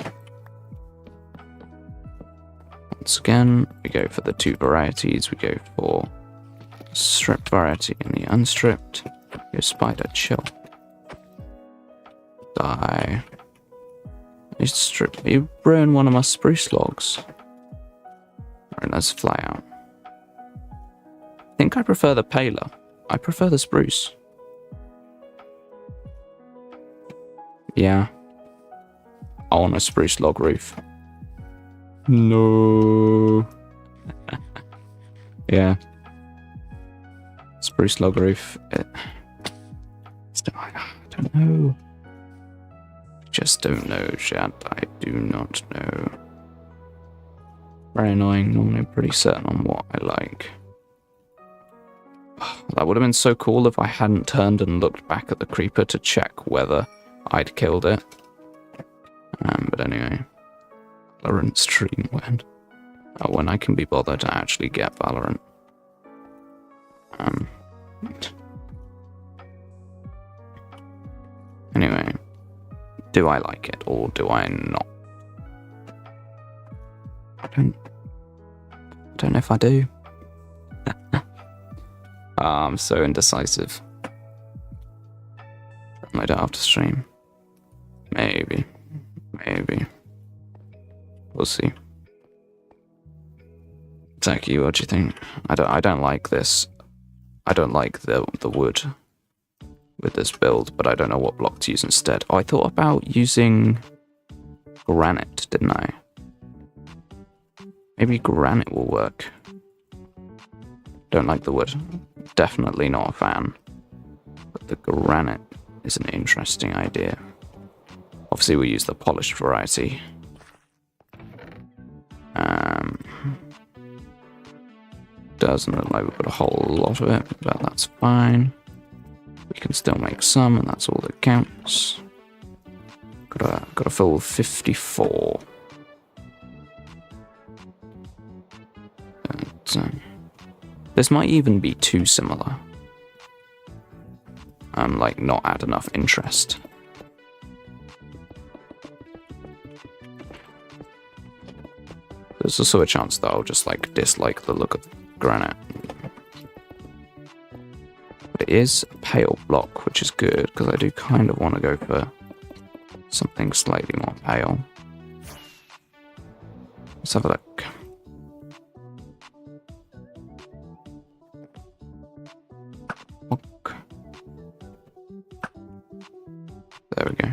Speaker 1: Once again, we go for the two varieties. We go for stripped variety and the unstripped. Your spider, chill. Die. You ruined one of my spruce logs. Alright, let's fly out. I think I prefer the paler. I prefer the spruce. Yeah. I want a spruce log roof. No. Yeah. Spruce log roof. I don't know. Just don't know, chat. I do not know. Very annoying. Normally I'm pretty certain on what I like. That would have been so cool if I hadn't turned and looked back at the creeper to check whether I'd killed it. But anyway. Valorant stream when? Oh, when I can be bothered to actually get Valorant. Anyway. Do I like it or do I not? I don't know if I do. I'm so indecisive. I don't have to stream. Maybe. We'll see. Taki, what do you think? I don't like this. I don't like the wood with this build, but I don't know what block to use instead. Oh, I thought about using granite, didn't I? Maybe granite will work. Don't like the wood. Definitely not a fan. But the granite is an interesting idea. Obviously, we use the polished variety. Doesn't look like we've got a whole lot of it, but that's fine. We can still make some, and that's all that counts. Got a full 54. But, this might even be too similar. Like, not add enough interest. There's also a chance that I'll just, like, dislike the look of granite. But it is a pale block, which is good, because I do kind of want to go for something slightly more pale. Let's have a look. Ok. There we go.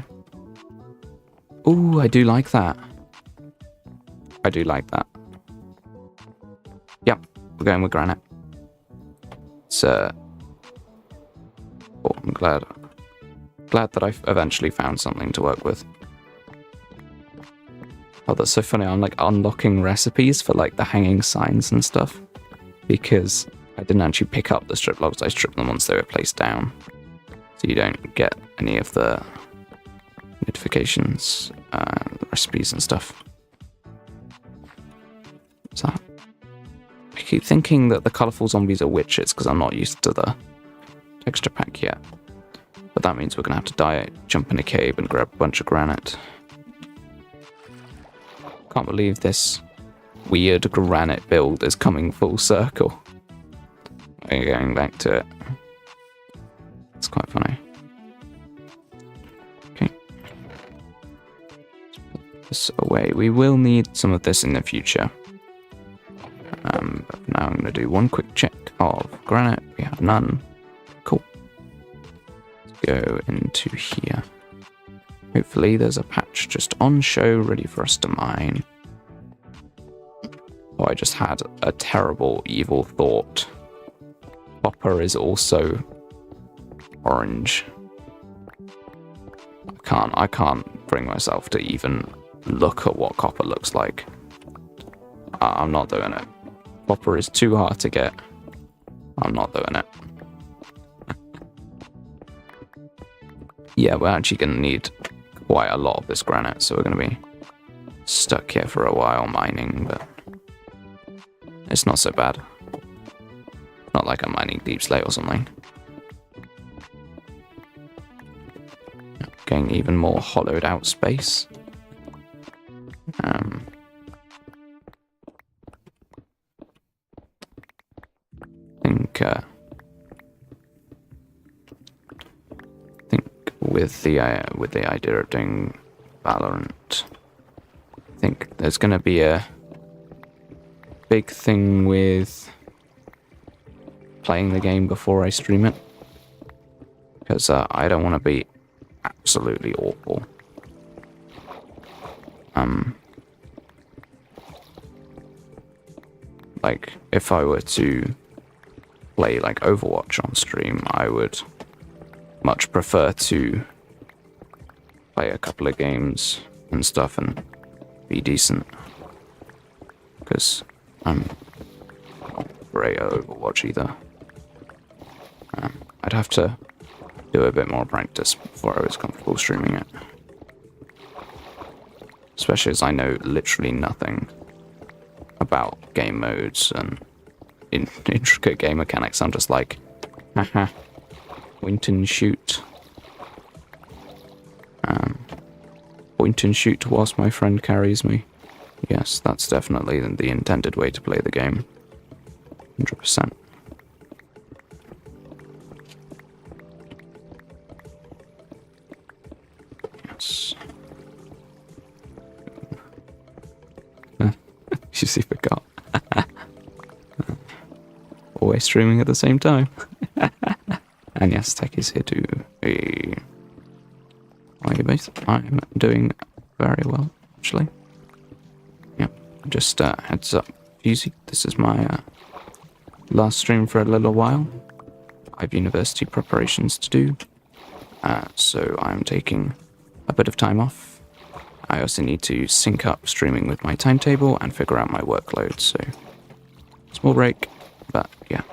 Speaker 1: Ooh, I do like that. I do like that. Yep, we're going with granite. It's oh, I'm glad that I've eventually found something to work with. Oh, that's so funny. I'm like unlocking recipes for like the hanging signs and stuff because I didn't actually pick up the strip logs. I stripped them once they were placed down, so you don't get any of the notifications, the recipes and stuff. So I keep thinking that the colourful zombies are witches because I'm not used to the texture pack yet. But that means we're going to have to jump in a cave and grab a bunch of granite. Can't believe this weird granite build is coming full circle. We're going back to it. It's quite funny. Okay. Let's put this away. We will need some of this in the future. But now I'm going to do one quick check of granite. We have none. Cool. Let's go into here. Hopefully there's a patch just on show ready for us to mine. Oh, I just had a terrible evil thought. Copper is also orange. I can't bring myself to even look at what copper looks like. I'm not doing it. Copper is too hard to get. I'm not doing it. Yeah, we're actually going to need quite a lot of this granite, so we're going to be stuck here for a while mining, but it's not so bad. Not like I'm mining deep slate or something. Getting even more hollowed out space. I think with the idea of doing Valorant, I think there's going to be a big thing with playing the game before I stream it, because I don't want to be absolutely awful. Like if I were to play like Overwatch on stream, I would much prefer to play a couple of games and stuff and be decent, because I'm not great at Overwatch either. I'd have to do a bit more practice before I was comfortable streaming it, especially as I know literally nothing about game modes and intricate game mechanics. I'm just like, haha, point and shoot. Point and shoot whilst my friend carries me. Yes, that's definitely the intended way to play the game. 100%. Yes. You see, forgot. Always streaming at the same time. And yes, Taki's here too. Hey. How are you both? I'm doing very well, actually. Yep, just heads up. Fusi. This is my last stream for a little while. I have university preparations to do, so I'm taking a bit of time off. I also need to sync up streaming with my timetable and figure out my workload, so small break, but yeah.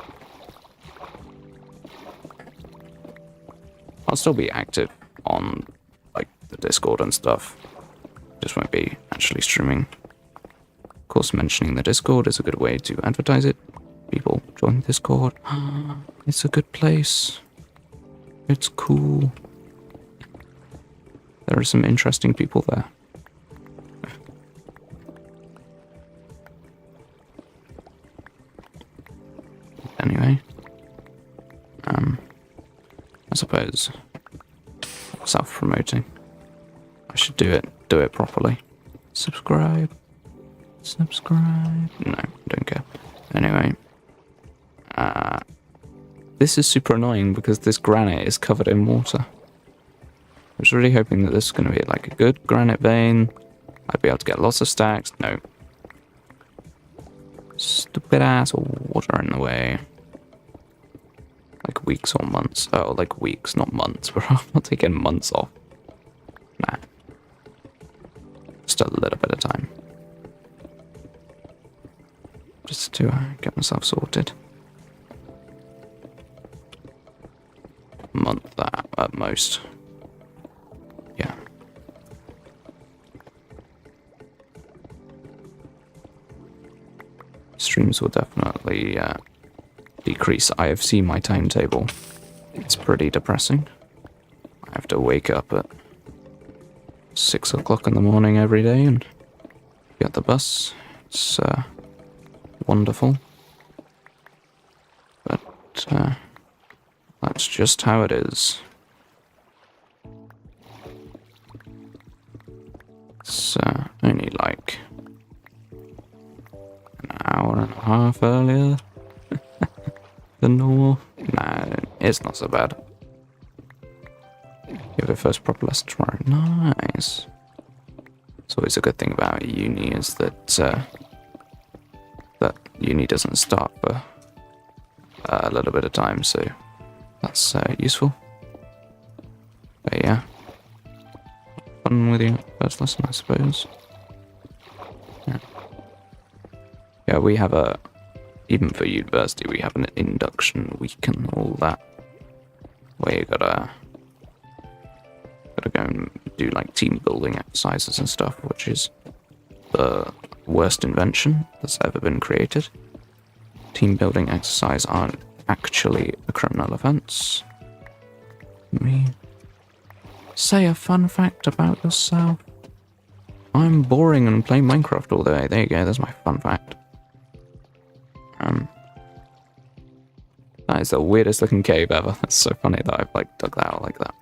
Speaker 1: I'll still be active on like the Discord and stuff, just won't be actually streaming. Of course, mentioning the Discord is a good way to advertise it. People join Discord. It's a good place. It's cool. There are some interesting people there. Anyway, I suppose self-promoting. I should do it properly. Subscribe. No, don't care. Anyway, this is super annoying because this granite is covered in water. I was really hoping that this is going to be like a good granite vein. I'd be able to get lots of stacks. No. Stupid ass water in the way. Like weeks or months. Oh, like weeks, not months. Bro, I'm not taking months off. Nah. Just a little bit of time. Just to get myself sorted. Month that at most. Yeah. Streams will definitely decrease. I have seen my timetable. It's pretty depressing. I have to wake up at 6 o'clock in the morning every day and get the bus. It's wonderful. But that's just how it is. It's only like an hour and a half earlier than normal. Nah, it's not so bad. Give it first proper lesson tomorrow. Nice. It's always a good thing about uni is that that uni doesn't start for a little bit of time, so that's useful. But yeah, fun with your first lesson, I suppose. Yeah, we have even for university, we have an induction week and all that, where you gotta go and do like team building exercises and stuff, which is the worst invention that's ever been created. Team building exercise aren't actually a criminal offense. Me. Say a fun fact about yourself. I'm boring and playing Minecraft all day. There you go, that's my fun fact. That is the weirdest looking cave ever. That's so funny that I've like dug that out like that.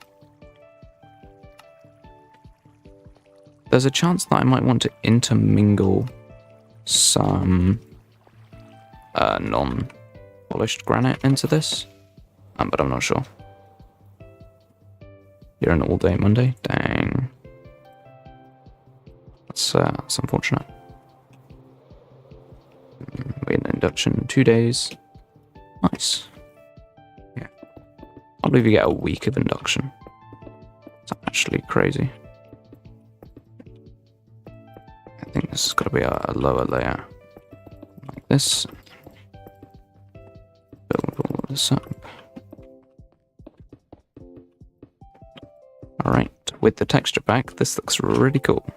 Speaker 1: There's a chance that I might want to intermingle some non-polished granite into this, but I'm not sure. You're an all-day Monday? Dang. That's unfortunate. We had an induction 2 days. Nice. Yeah. I believe you get a week of induction. It's actually crazy. I think this has got to be a lower layer. Like this. Build all this up. Alright, with the texture pack, this looks really cool.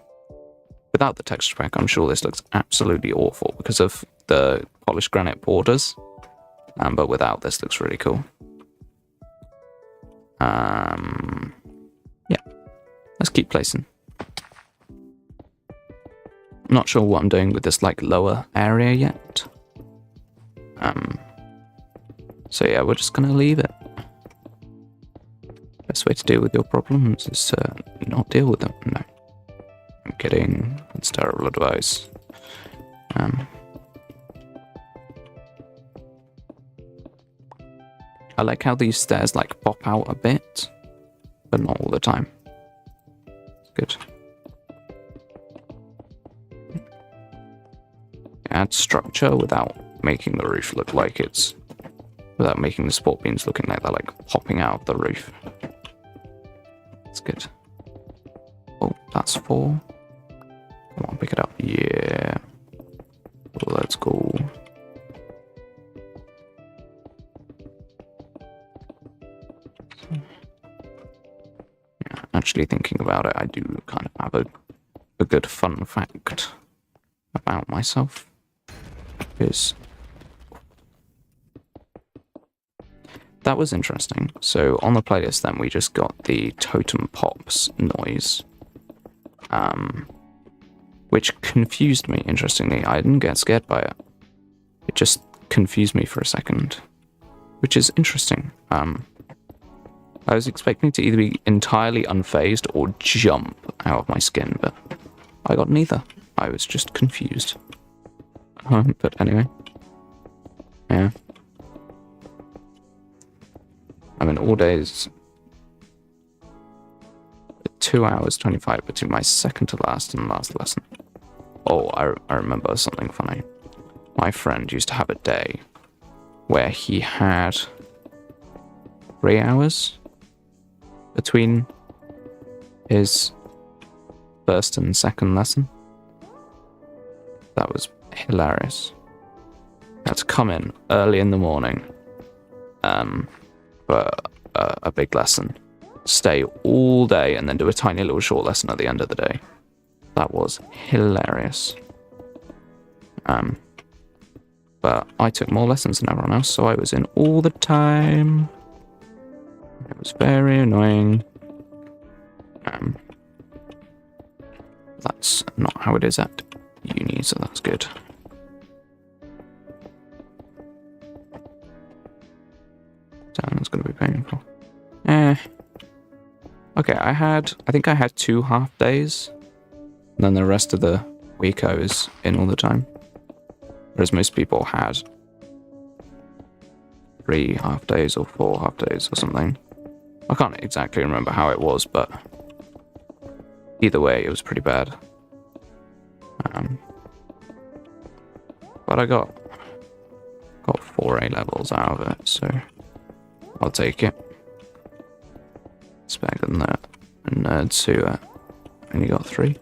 Speaker 1: Without the texture pack, I'm sure this looks absolutely awful because of the polished granite borders. But without, this looks really cool. Yeah, let's keep placing. I'm not sure what I'm doing with this like lower area yet. So yeah, we're just gonna leave it. Best way to deal with your problems is to not deal with them. No, I'm kidding. That's terrible advice. I like how these stairs like pop out a bit, but not all the time. It's good. Yeah, add structure without making the roof look like it's... without making the support beams looking like they're like popping out of the roof. That's good. Oh, that's 4. Come on, pick it up. Yeah. Oh, let's go. Yeah, actually thinking about it, I do kind of have a good fun fact about myself. Is that was interesting. So on the playlist then we just got the totem pops noise. Which confused me, interestingly. I didn't get scared by it. It just confused me for a second. Which is interesting. I was expecting to either be entirely unfazed or jump out of my skin, but I got neither. I was just confused. But anyway. Yeah. I mean, all days... 2 hours 25 between my second to last and last lesson. Oh, I remember something funny. My friend used to have a day where he had 3 hours between his first and second lesson. That was hilarious. Had to come in early in the morning for a big lesson, stay all day, and then do a tiny little short lesson at the end of the day. That was hilarious. But I took more lessons than everyone else, so I was in all the time. It was very annoying. That's not how it is at uni, so that's good. Damn, that's gonna be painful. Okay, I think I had 2 half days. And then the rest of the week I was in all the time. Whereas most people had 3 half days or 4 half days or something. I can't exactly remember how it was, but either way, it was pretty bad. But I got 4 A levels out of it, so I'll take it. It's better than that. And nerds who only got 3.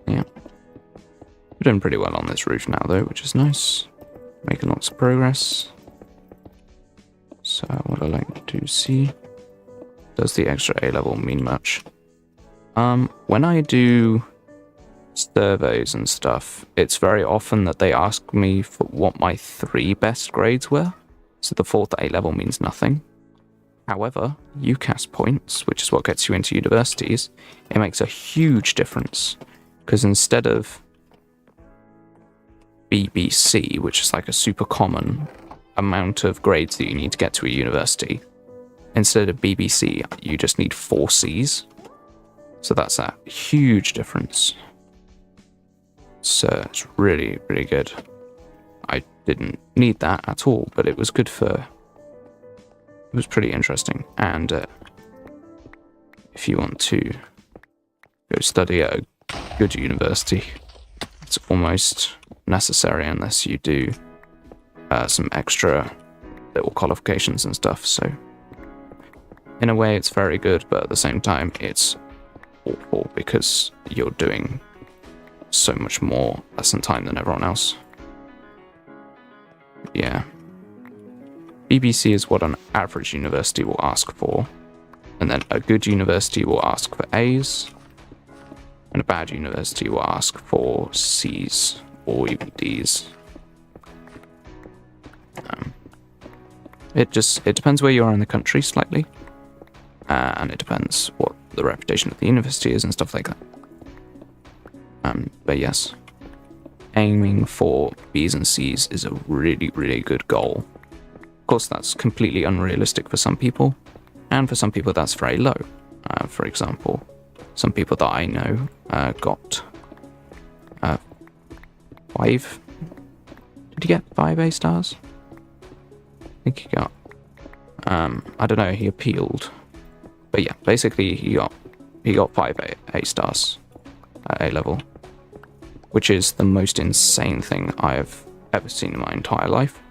Speaker 1: Yeah. We're doing pretty well on this roof now, though, which is nice. Making lots of progress. So, what I like to see. Does the extra A level mean much? When I do surveys and stuff, it's very often that they ask me for what my 3 best grades were. So the 4th A level means nothing. However, UCAS points, which is what gets you into universities, it makes a huge difference. Because instead of BBC, which is like a super common amount of grades that you need to get to a university, instead of BBC, you just need 4 Cs. So that's a huge difference. So it's really, really good. I didn't need that at all, but it was good for... It was pretty interesting. And if you want to go study at a good university, it's almost necessary unless you do some extra little qualifications and stuff. So in a way it's very good, but at the same time it's awful because you're doing so much more lesson time than everyone else. Yeah. BBC is what an average university will ask for, and then a good university will ask for A's, and a bad university will ask for C's or even D's. It depends where you are in the country slightly, and it depends what the reputation of the university is and stuff like that. But yes, aiming for B's and C's is a really, really good goal. Of course, that's completely unrealistic for some people, and for some people that's very low. For example, some people that I know got 5. Did you get 5 A stars? I think you got I don't know, he appealed. But yeah, basically he got 5 A stars at A level, which is the most insane thing I've ever seen in my entire life.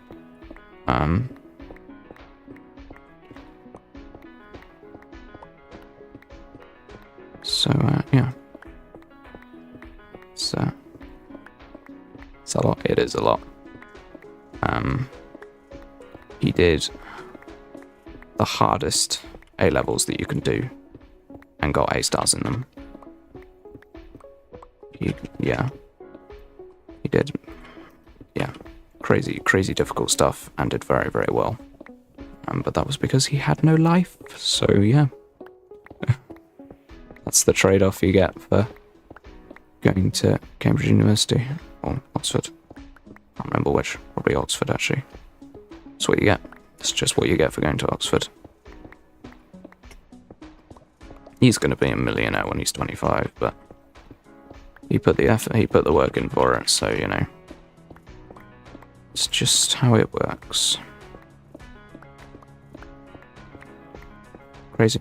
Speaker 1: Yeah. It's a lot. It is a lot. He did the hardest A levels that you can do and got A stars in them. He did, crazy difficult stuff and did very, very well. But that was because he had no life, so yeah. That's the trade-off you get for going to Cambridge University, or Oxford. I can't remember which, probably Oxford actually. That's what you get. It's just what you get for going to Oxford. He's going to be a millionaire when he's 25, but he put the effort, he put the work in for it, so, you know. It's just how it works. Crazy.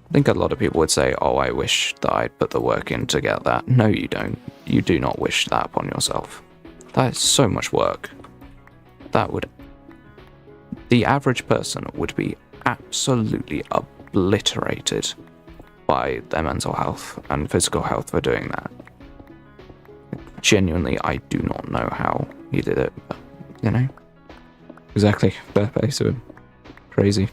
Speaker 1: I think a lot of people would say, oh, I wish that I'd put the work in to get that. No, you don't. You do not wish that upon yourself. That is so much work. The average person would be absolutely obliterated by their mental health and physical health for doing that. Genuinely, I do not know how he did it, but, you know. Exactly. Fair play to him. Crazy.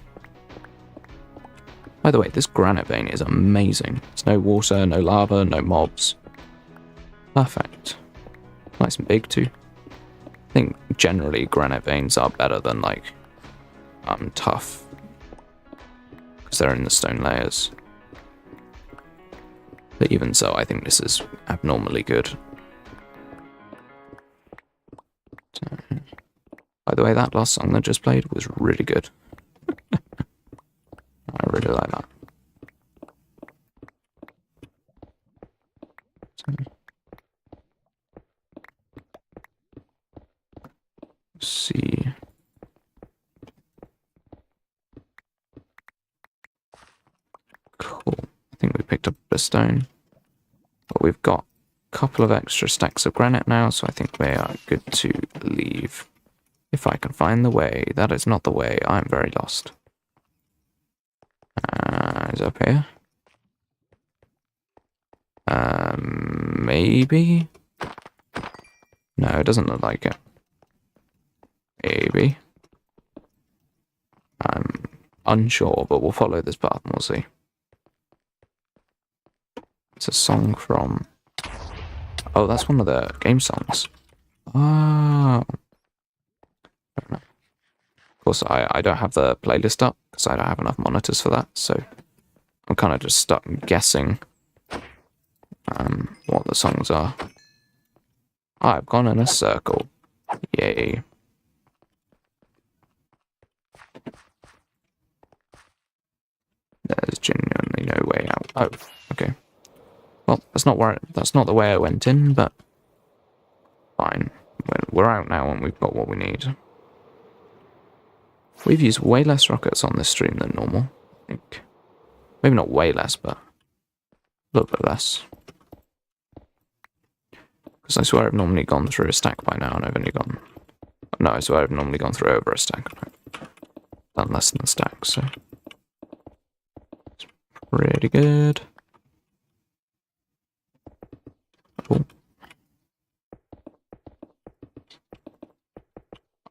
Speaker 1: By the way, this granite vein is amazing. There's no water, no lava, no mobs. Perfect. Nice and big too. I think generally granite veins are better than like tough, because they're in the stone layers. But even so, I think this is abnormally good. By the way, that last song that just played was really good. I really like that. Let's see. Cool. I think we picked up a stone. But we've got a couple of extra stacks of granite now, so I think we are good to leave. If I can find the way. That is not the way. I'm very lost. Is it up here? Maybe? No, it doesn't look like it. Maybe. I'm unsure, but we'll follow this path and we'll see. It's a song from... Oh, that's one of the game songs. Oh. I don't know. Of course, I don't have the playlist up, because I don't have enough monitors for that, so I'm kind of just stuck guessing what the songs are. I've gone in a circle. Yay. There's genuinely no way out. Oh, okay. Well, that's not the way I went in, but fine. We're out now and we've got what we need. We've used way less rockets on this stream than normal, I think. Maybe not way less, but a little bit less. Because I swear I've normally gone through a stack by now and I've only gone... No, I swear I've normally gone through over a stack. I've done less than a stack, so... It's pretty good. Cool.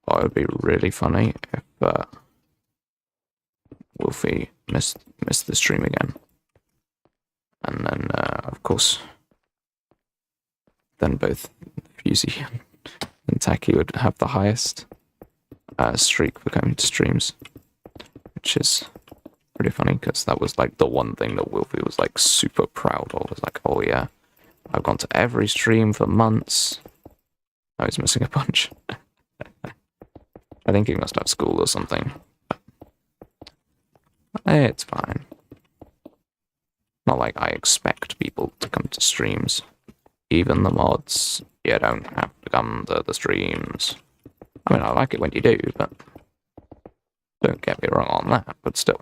Speaker 1: Oh, it would be really funny if Wolfie missed the stream again. And then, of course, then both Fusi and Taki would have the highest streak for coming to streams, which is pretty funny because that was like the one thing that Wolfie was like super proud of. Was like, oh yeah, I've gone to every stream for months. I was missing a bunch. I think he must have school or something. It's fine. Not like I expect people to come to streams. Even the mods, you don't have to come to the streams. I mean, I like it when you do, but don't get me wrong on that, but still.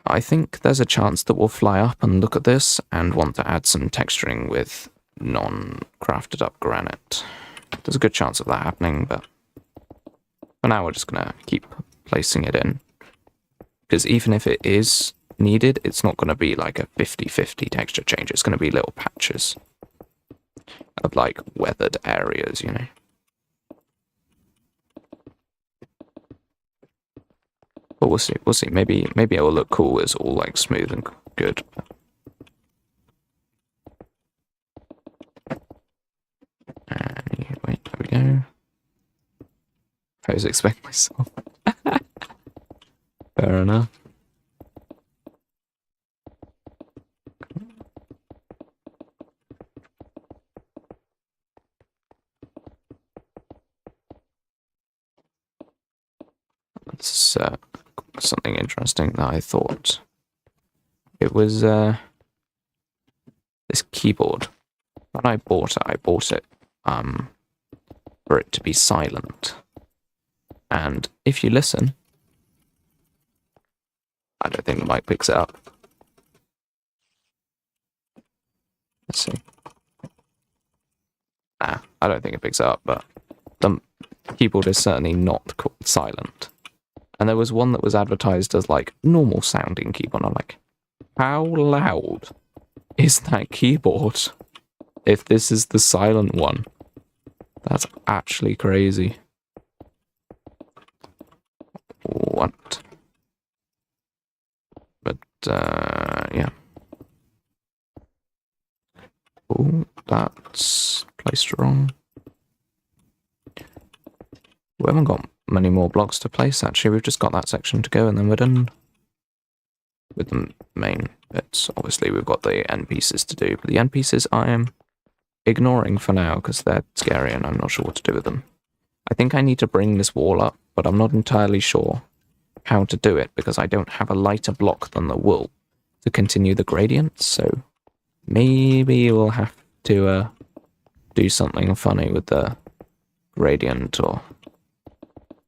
Speaker 1: I think there's a chance that we'll fly up and look at this and want to add some texturing with non-crafted up granite. There's a good chance of that happening, but for now we're just going to keep placing it in. Because even if it is needed, it's not going to be like a 50-50 texture change. It's going to be little patches of like weathered areas, you know. But we'll see. We'll see. Maybe it will look cool as all like smooth and good. Wait, there we go. I was expecting myself. Fair enough. That's something interesting that I thought. It was this keyboard. When I bought it for it to be silent. And if you listen, I don't think the mic picks it up. Let's see. Nah, I don't think it picks it up, but the keyboard is certainly not silent. And there was one that was advertised as like normal sounding keyboard. I'm like, how loud is that keyboard if this is the silent one? That's actually crazy. What? But, yeah. Oh, that's placed wrong. We haven't got many more blocks to place, actually. We've just got that section to go, and then we're done with the main bits. Obviously, we've got the end pieces to do, but the end pieces I am ignoring for now, because they're scary, and I'm not sure what to do with them. I think I need to bring this wall up, but I'm not entirely sure how to do it, because I don't have a lighter block than the wool to continue the gradient, so maybe we'll have to do something funny with the gradient, or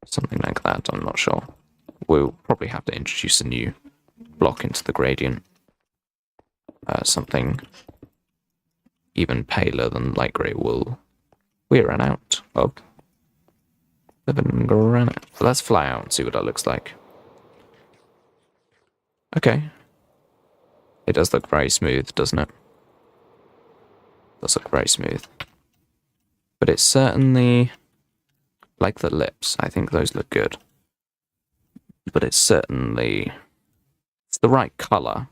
Speaker 1: something like that. I'm not sure. We'll probably have to introduce a new block into the gradient. Something even paler than light grey wool. We ran out of living granite. So let's fly out and see what that looks like. Okay. It does look very smooth, doesn't it? It does look very smooth. But it's certainly like the lips. I think those look good. But it's certainly, it's the right color.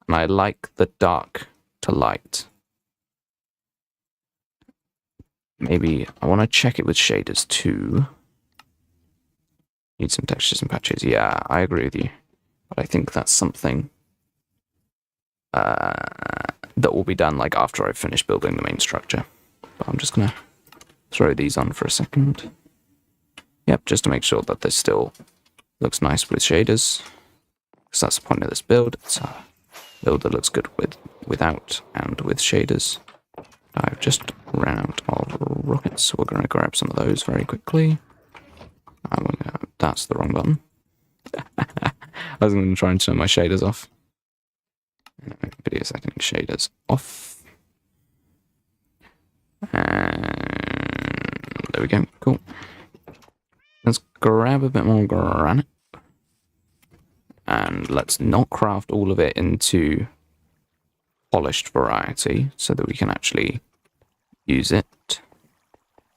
Speaker 1: And I like the dark to light. Maybe I want to check it with shaders too. Need some textures and patches. Yeah, I agree with you. But I think that's something that will be done like after I've finished building the main structure. But I'm just going to throw these on for a second. Yep, just to make sure that this still looks nice with shaders. Because that's the point of this build. It's a build that looks good without and with shaders. I've just ran out of rockets, so we're going to grab some of those very quickly. That's the wrong button. I was going to try and turn my shaders off. Video setting shaders off. And there we go. Cool. Let's grab a bit more granite. And let's not craft all of it into polished variety so that we can actually use it.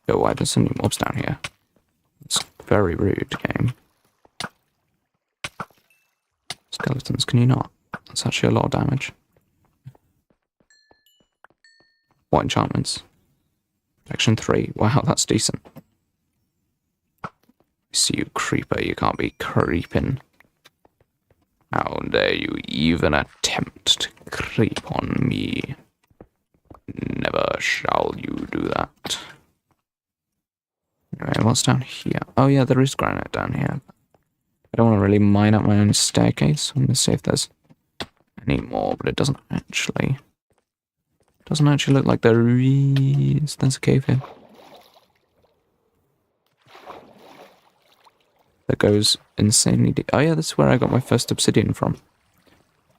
Speaker 1: Oh, why there's some new mobs down here. It's very rude, game. Skeletons, can you not? That's actually a lot of damage. What enchantments? Protection 3. Wow, that's decent. See you, creeper. You can't be creeping. How dare you even attempt to creep on me? Never shall you do that. Anyway, what's down here? Oh yeah, there is granite down here. I don't want to really mine up my own staircase. I'm going to see if there's any more, but it doesn't Doesn't actually look like there is. There's a cave here. That goes insanely deep. Oh yeah, this is where I got my first obsidian from.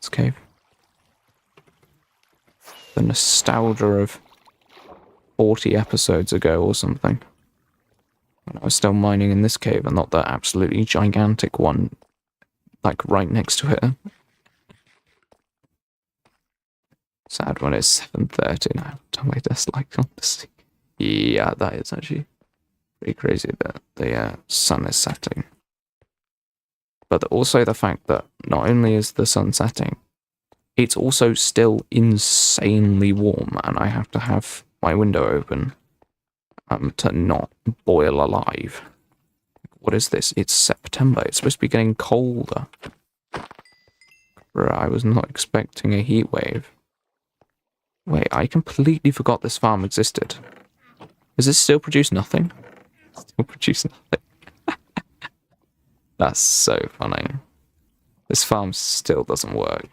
Speaker 1: This cave. The nostalgia of 40 episodes ago or something. When I was still mining in this cave and not the absolutely gigantic one, like right next to it. Sad when it's 7:30 now. Turn my dislike on the sea. Yeah, that is actually pretty crazy that the sun is setting. But also the fact that not only is the sun setting, it's also still insanely warm, and I have to have my window open to not boil alive. What is this? It's September. It's supposed to be getting colder. Bruh, I was not expecting a heat wave. Wait, I completely forgot this farm existed. Does it still produce nothing? Still produce nothing. That's so funny. This farm still doesn't work.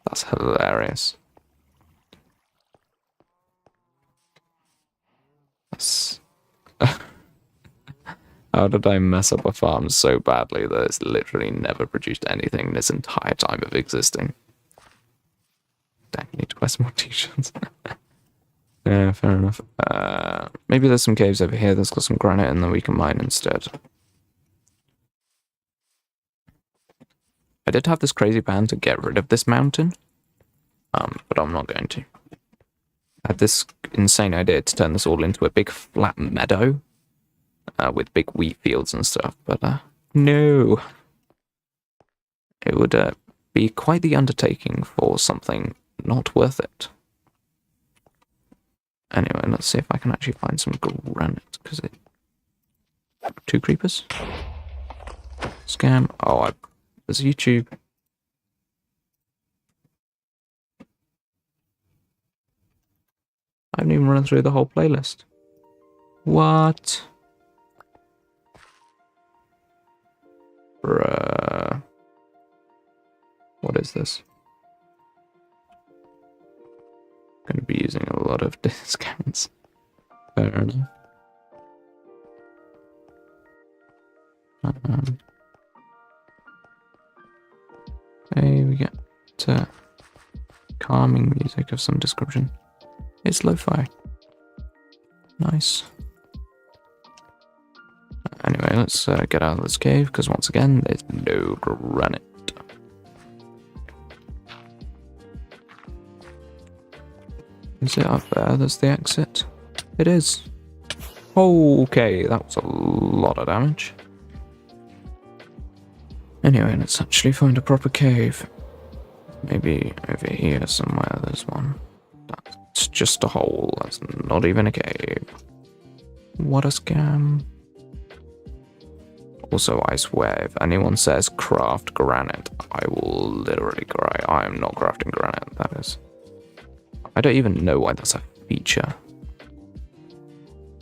Speaker 1: That's hilarious. That's... How did I mess up a farm so badly that it's literally never produced anything in its entire time of existing? Dang, I need to buy some more t-shirts. Yeah, fair enough. Maybe there's some caves over here that's got some granite and then we can mine instead. I did have this crazy plan to get rid of this mountain, but I'm not going to. I had this insane idea to turn this all into a big flat meadow with big wheat fields and stuff, but no. It would be quite the undertaking for something not worth it. Anyway, let's see if I can actually find some granite, because it... 2 creepers? Scam. Oh, there's YouTube. I haven't even run through the whole playlist. What? Bruh. What is this? Going to be using a lot of discounts. Fair enough. Okay, we get calming music of some description. It's lo-fi. Nice. Anyway, let's get out of this cave, because once again, there's no granite. Is it up there? That's the exit. It is. Okay, that was a lot of damage. Anyway, let's actually find a proper cave. Maybe over here somewhere there's one. That's just a hole. That's not even a cave. What a scam. Also, I swear, if anyone says craft granite, I will literally cry. I am not crafting granite, that is. I don't even know why that's a feature.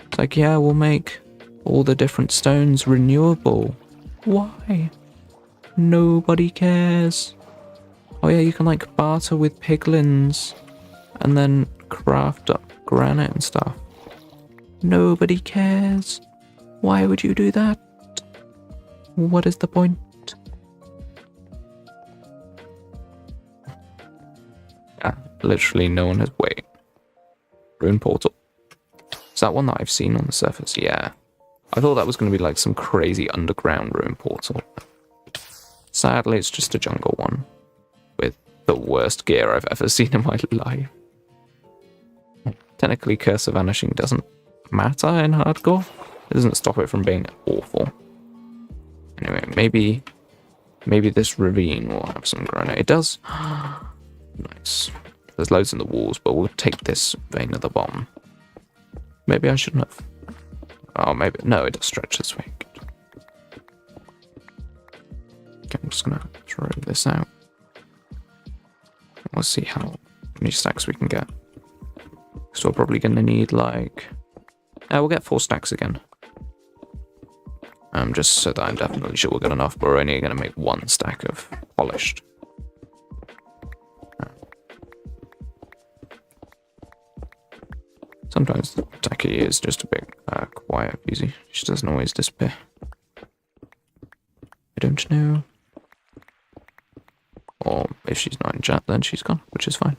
Speaker 1: It's like, yeah, we'll make all the different stones renewable. Why? Nobody cares. Oh yeah, you can like barter with piglins and then craft up granite and stuff. Nobody cares. Why would you do that? What is the point? Literally no one has... Wait. Rune portal. Is that one that I've seen on the surface? Yeah. I thought that was going to be like some crazy underground rune portal. Sadly, it's just a jungle one. With the worst gear I've ever seen in my life. Technically, Curse of Vanishing doesn't matter in hardcore. It doesn't stop it from being awful. Anyway, maybe this ravine will have some granite. It does. Nice. There's loads in the walls, but we'll take this vein at the bottom. Maybe I shouldn't have. Oh, maybe. No, it does stretch this way. Okay, I'm just gonna throw this out. We'll see how many stacks we can get. So we're probably gonna need like... we'll get 4 stacks again. Just so that I'm definitely sure we'll get enough, but we're only gonna make 1 stack of polished. Sometimes Taki is just a bit quiet, busy. She doesn't always disappear. I don't know. Or if she's not in chat, then she's gone, which is fine.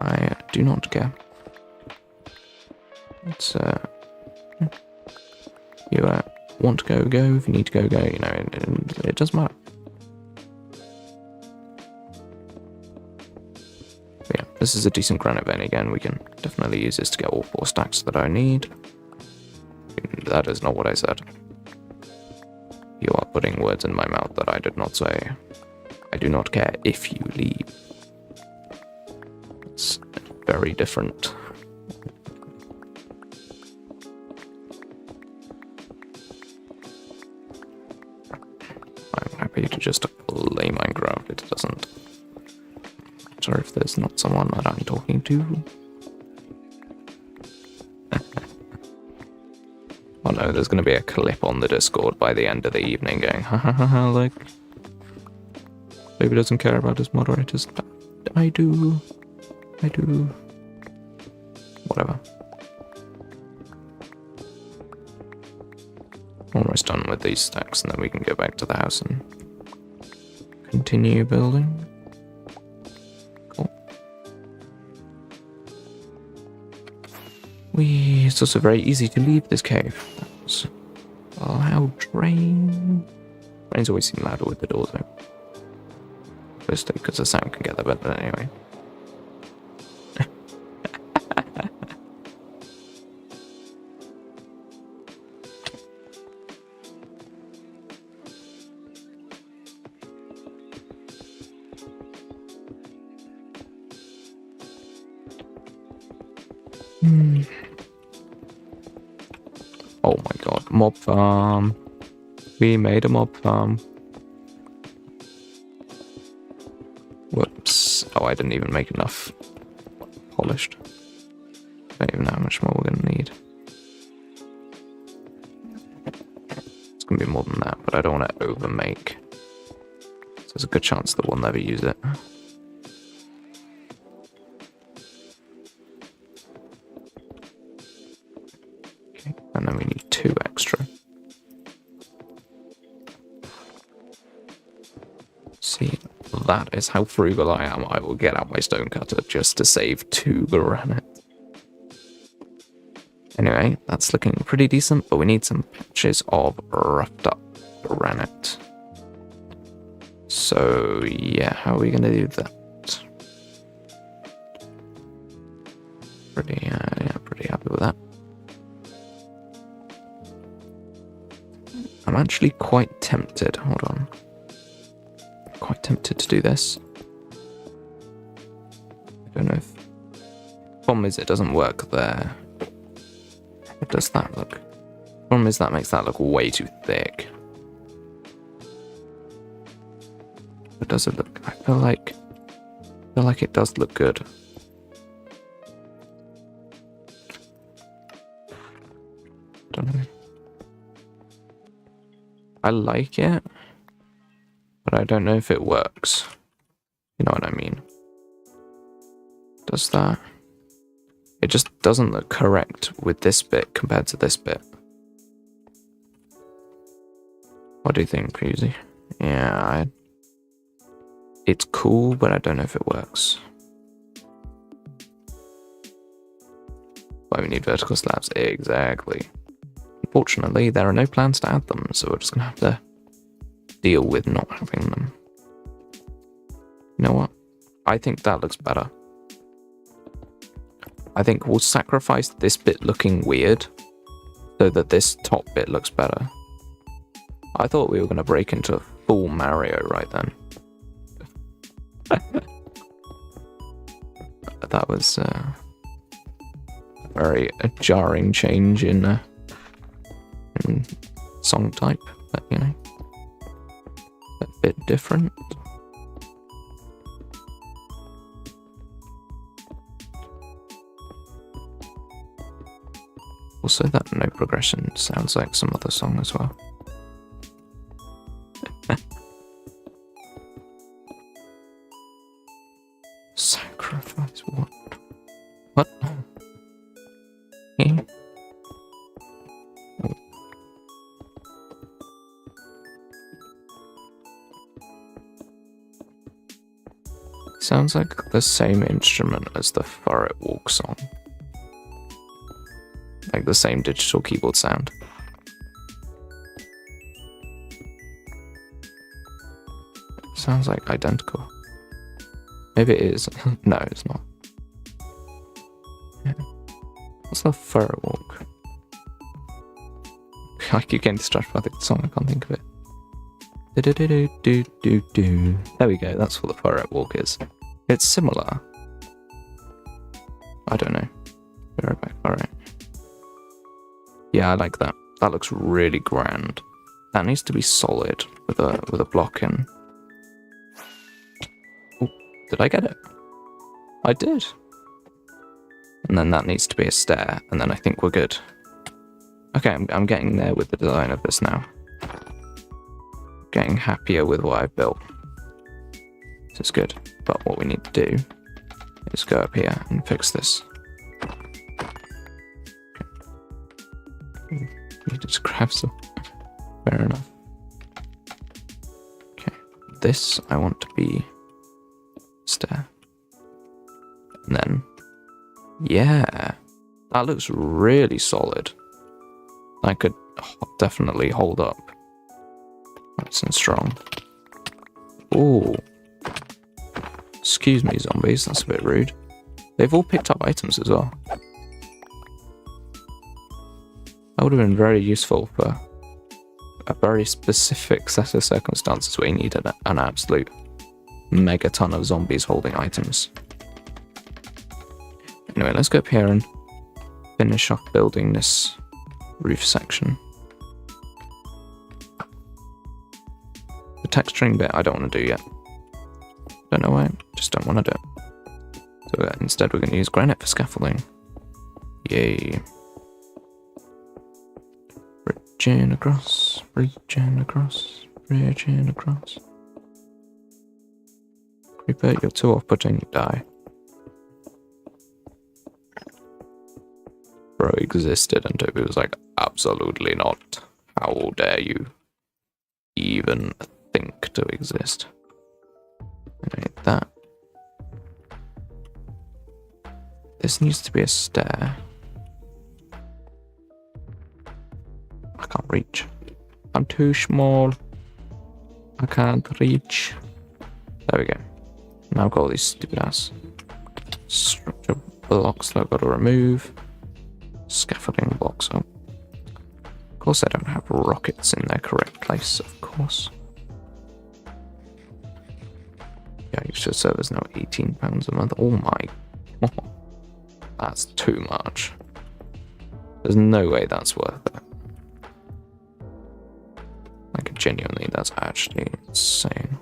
Speaker 1: I do not care. It's, you want to go, go. If you need to go, go. You know, it doesn't matter. But yeah, this is a decent granite vein again. We can definitely use this to get all 4 stacks that I need. That is not what I said. You are putting words in my mouth that I did not say. I do not care if you leave. It's very different. I'm happy to just play Minecraft. It doesn't matter if there's not someone that I'm talking to. Oh no, there's going to be a clip on the Discord by the end of the evening going, ha ha ha ha, like, Stoby doesn't care about his moderators. I do. I do. Whatever. Almost done with these stacks, and then we can go back to the house and continue building. Cool. It's also very easy to leave this cave. That's loud rain. Rains always seem louder with the doors open. Mostly because the sound can get there, but anyway. Oh my god, mob farm. We made a mob farm. Whoops. Oh, I didn't even make enough polished. I don't even know how much more we're going to need. It's going to be more than that, but I don't want to overmake. So there's a good chance that we'll never use it. Okay, and then we need 2 extra. See, that is how frugal I am. I will get out my stone cutter just to save 2 granite. Anyway, that's looking pretty decent, but we need some patches of roughed up granite. So, yeah, how are we going to do that? Pretty happy with that. I'm actually quite tempted. Hold on. Quite tempted to do this. I don't know if... Problem is it doesn't work there. How does that look? Problem is that makes that look way too thick. But does it look... I feel like it does look good. Don't know. I like it, but I don't know if it works. You know what I mean? Does that? It just doesn't look correct with this bit compared to this bit. What do you think, Fusi? Yeah, it's cool, but I don't know if it works. Why we need vertical slabs? Exactly. Unfortunately, there are no plans to add them, so we're just gonna have to deal with not having them. You know what? I think that looks better. I think we'll sacrifice this bit looking weird so that this top bit looks better. I thought we were going to break into full Mario right then. That was a very jarring change in song type, but you know, a bit different. Also, that no progression sounds like some other song as well. Sacrifice what? What? Sounds like the same instrument as the Furret Walk song. Like the same digital keyboard sound. Sounds like identical. Maybe it is. No, it's not. Yeah. What's the Furret Walk? I keep getting distracted by the song, I can't think of it. Do-do-do-do-do-do. There we go, that's what the Furret Walk is. It's similar. I don't know. Be right back, alright. Yeah, I like that. That looks really grand. That needs to be solid with a block in. Oh, did I get it? I did. And then that needs to be a stair, and then I think we're good. Okay, I'm getting there with the design of this now. Getting happier with what I've built. This is good. But what we need to do is go up here and fix this. Okay. Need to just grab some. Fair enough. Okay. This I want to be stair. And then, yeah, that looks really solid. That could definitely hold up. Nice and strong. Ooh. Excuse me, zombies, that's a bit rude. They've all picked up items as well. That would have been very useful for a very specific set of circumstances where you need an absolute megaton of zombies holding items. Anyway, let's go up here and finish off building this roof section. The texturing bit I don't want to do yet. Don't know why, just don't want to do it. So instead we're going to use granite for scaffolding. Yay. Bridging across, bridging across, bridging across. Creeper, you're too off-putting, die. Bro existed and Toby was like, absolutely not. How dare you even think to exist? I need that. This needs to be a stair. I can't reach. I'm too small. I can't reach. There we go. Now I've got all these stupid ass structure blocks that I've got to remove. Scaffolding blocks. Oh. Of course I don't have rockets in their correct place, of course. Yeah, extra servers now £18 a month. Oh my. That's too much. There's no way that's worth it. Like, genuinely, that's actually insane.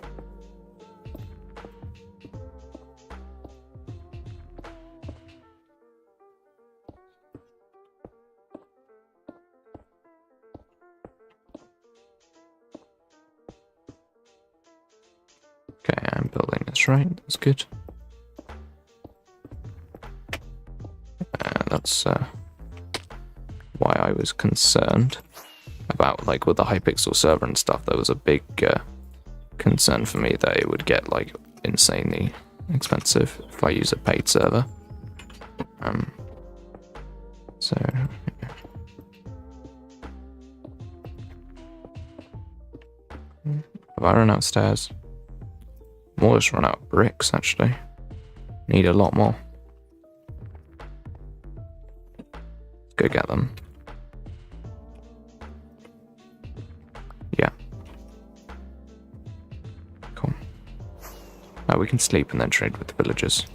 Speaker 1: Okay, I'm building this right. That's good. That's why I was concerned about, like, with the Hypixel server and stuff. There was a big concern for me that it would get, like, insanely expensive if I use a paid server. So yeah. Have I run out of stairs? I'm almost run out of bricks, actually. Need a lot more. Let's go get them. Yeah. Cool. Now we can sleep and then trade with the villagers.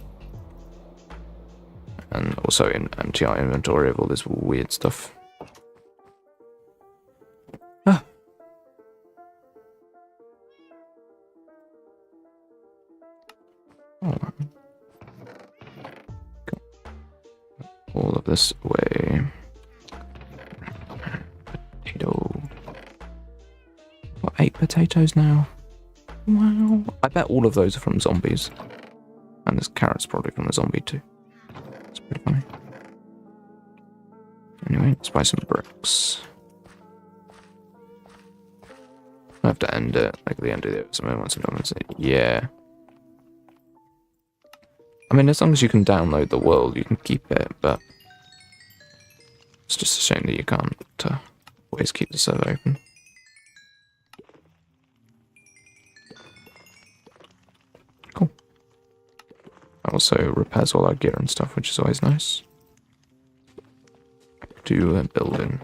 Speaker 1: And also empty our inventory of all this weird stuff. Ah. Oh. All of this away. Potato. Got 8 potatoes now. Wow. I bet all of those are from zombies. And this carrot's probably from a zombie too. It's pretty funny. Anyway, let's buy some bricks. I have to end it, like the end of the episode once I'm done with it. Yeah. I mean, as long as you can download the world, you can keep it, but it's just a shame that you can't always keep the server open. Cool. That also repairs all our gear and stuff, which is always nice. To build in.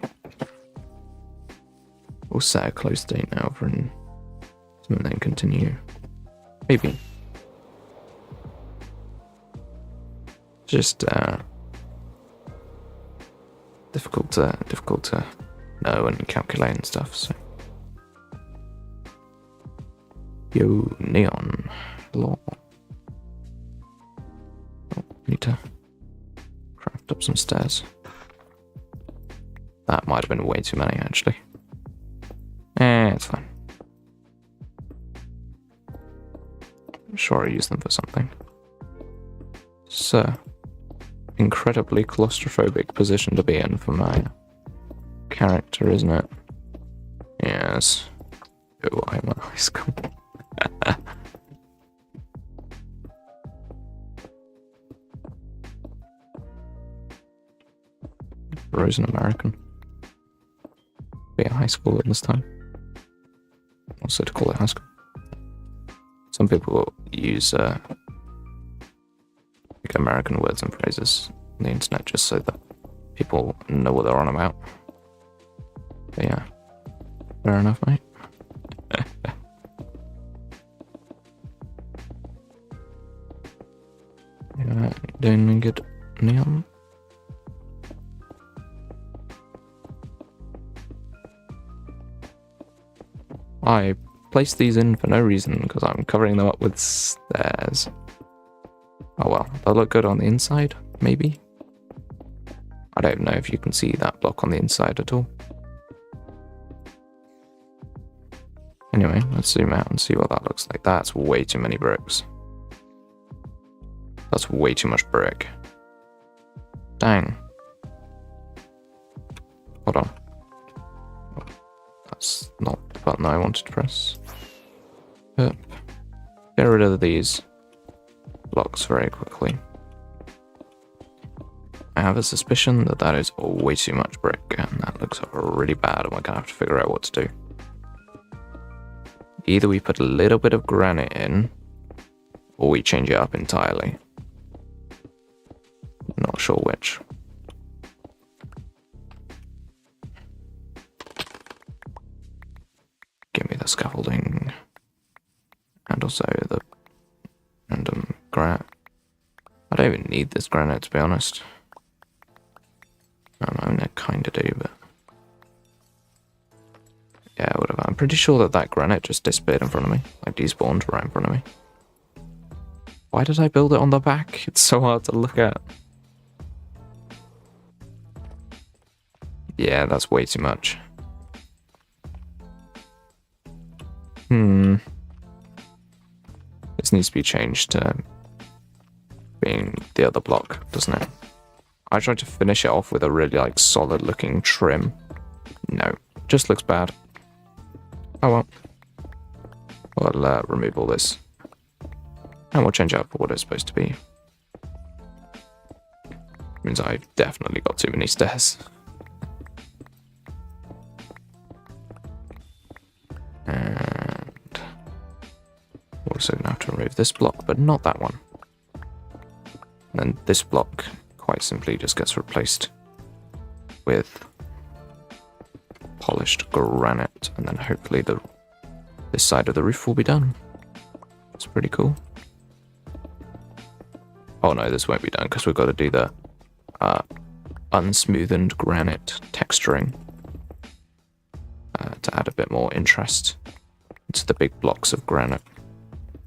Speaker 1: We'll set a close date now for and then continue. Maybe. Just difficult to know and calculate and stuff. So, yo, neon law. Oh, need to craft up some stairs. That might have been way too many, actually. It's fine. I'm sure I use them for something. So, incredibly claustrophobic position to be in for my character, isn't it? Yes. Oh, I'm at high school. Rose an American. Be a high school at this time. Also to call it high school. Some people use like American words and phrases on the internet just so that people know what they're on about. But yeah, fair enough, mate. Yeah, doing good, neon. I placed these in for no reason because I'm covering them up with stairs. Oh well, they'll look good on the inside, maybe? I don't know if you can see that block on the inside at all. Anyway, let's zoom out and see what that looks like. That's way too many bricks. That's way too much brick. Dang. Hold on. That's not the button I wanted to press. Yep. Get rid of these blocks very quickly. I have a suspicion that that is way too much brick, and that looks really bad, and we're gonna have to figure out what to do. Either we put a little bit of granite in, or we change it up entirely. Not sure which. Give me the scaffolding. And also the random granite. I don't even need this granite, to be honest. I mean, I kinda do, but... yeah, whatever. I'm pretty sure that granite just disappeared in front of me. Like, despawned right in front of me. Why did I build it on the back? It's so hard to look at. Yeah, that's way too much. This needs to be changed to being the other block, doesn't it? I tried to finish it off with a really, like, solid looking trim. No, just looks bad. Oh well. We'll remove all this. And we'll change it up for what it's supposed to be. Means I've definitely got too many stairs. And we're also going to have to remove this block, but not that one. And then this block quite simply just gets replaced with polished granite, and then hopefully this side of the roof will be done. That's pretty cool. Oh no, this won't be done because we've got to do the unsmoothened granite texturing to add a bit more interest into the big blocks of granite.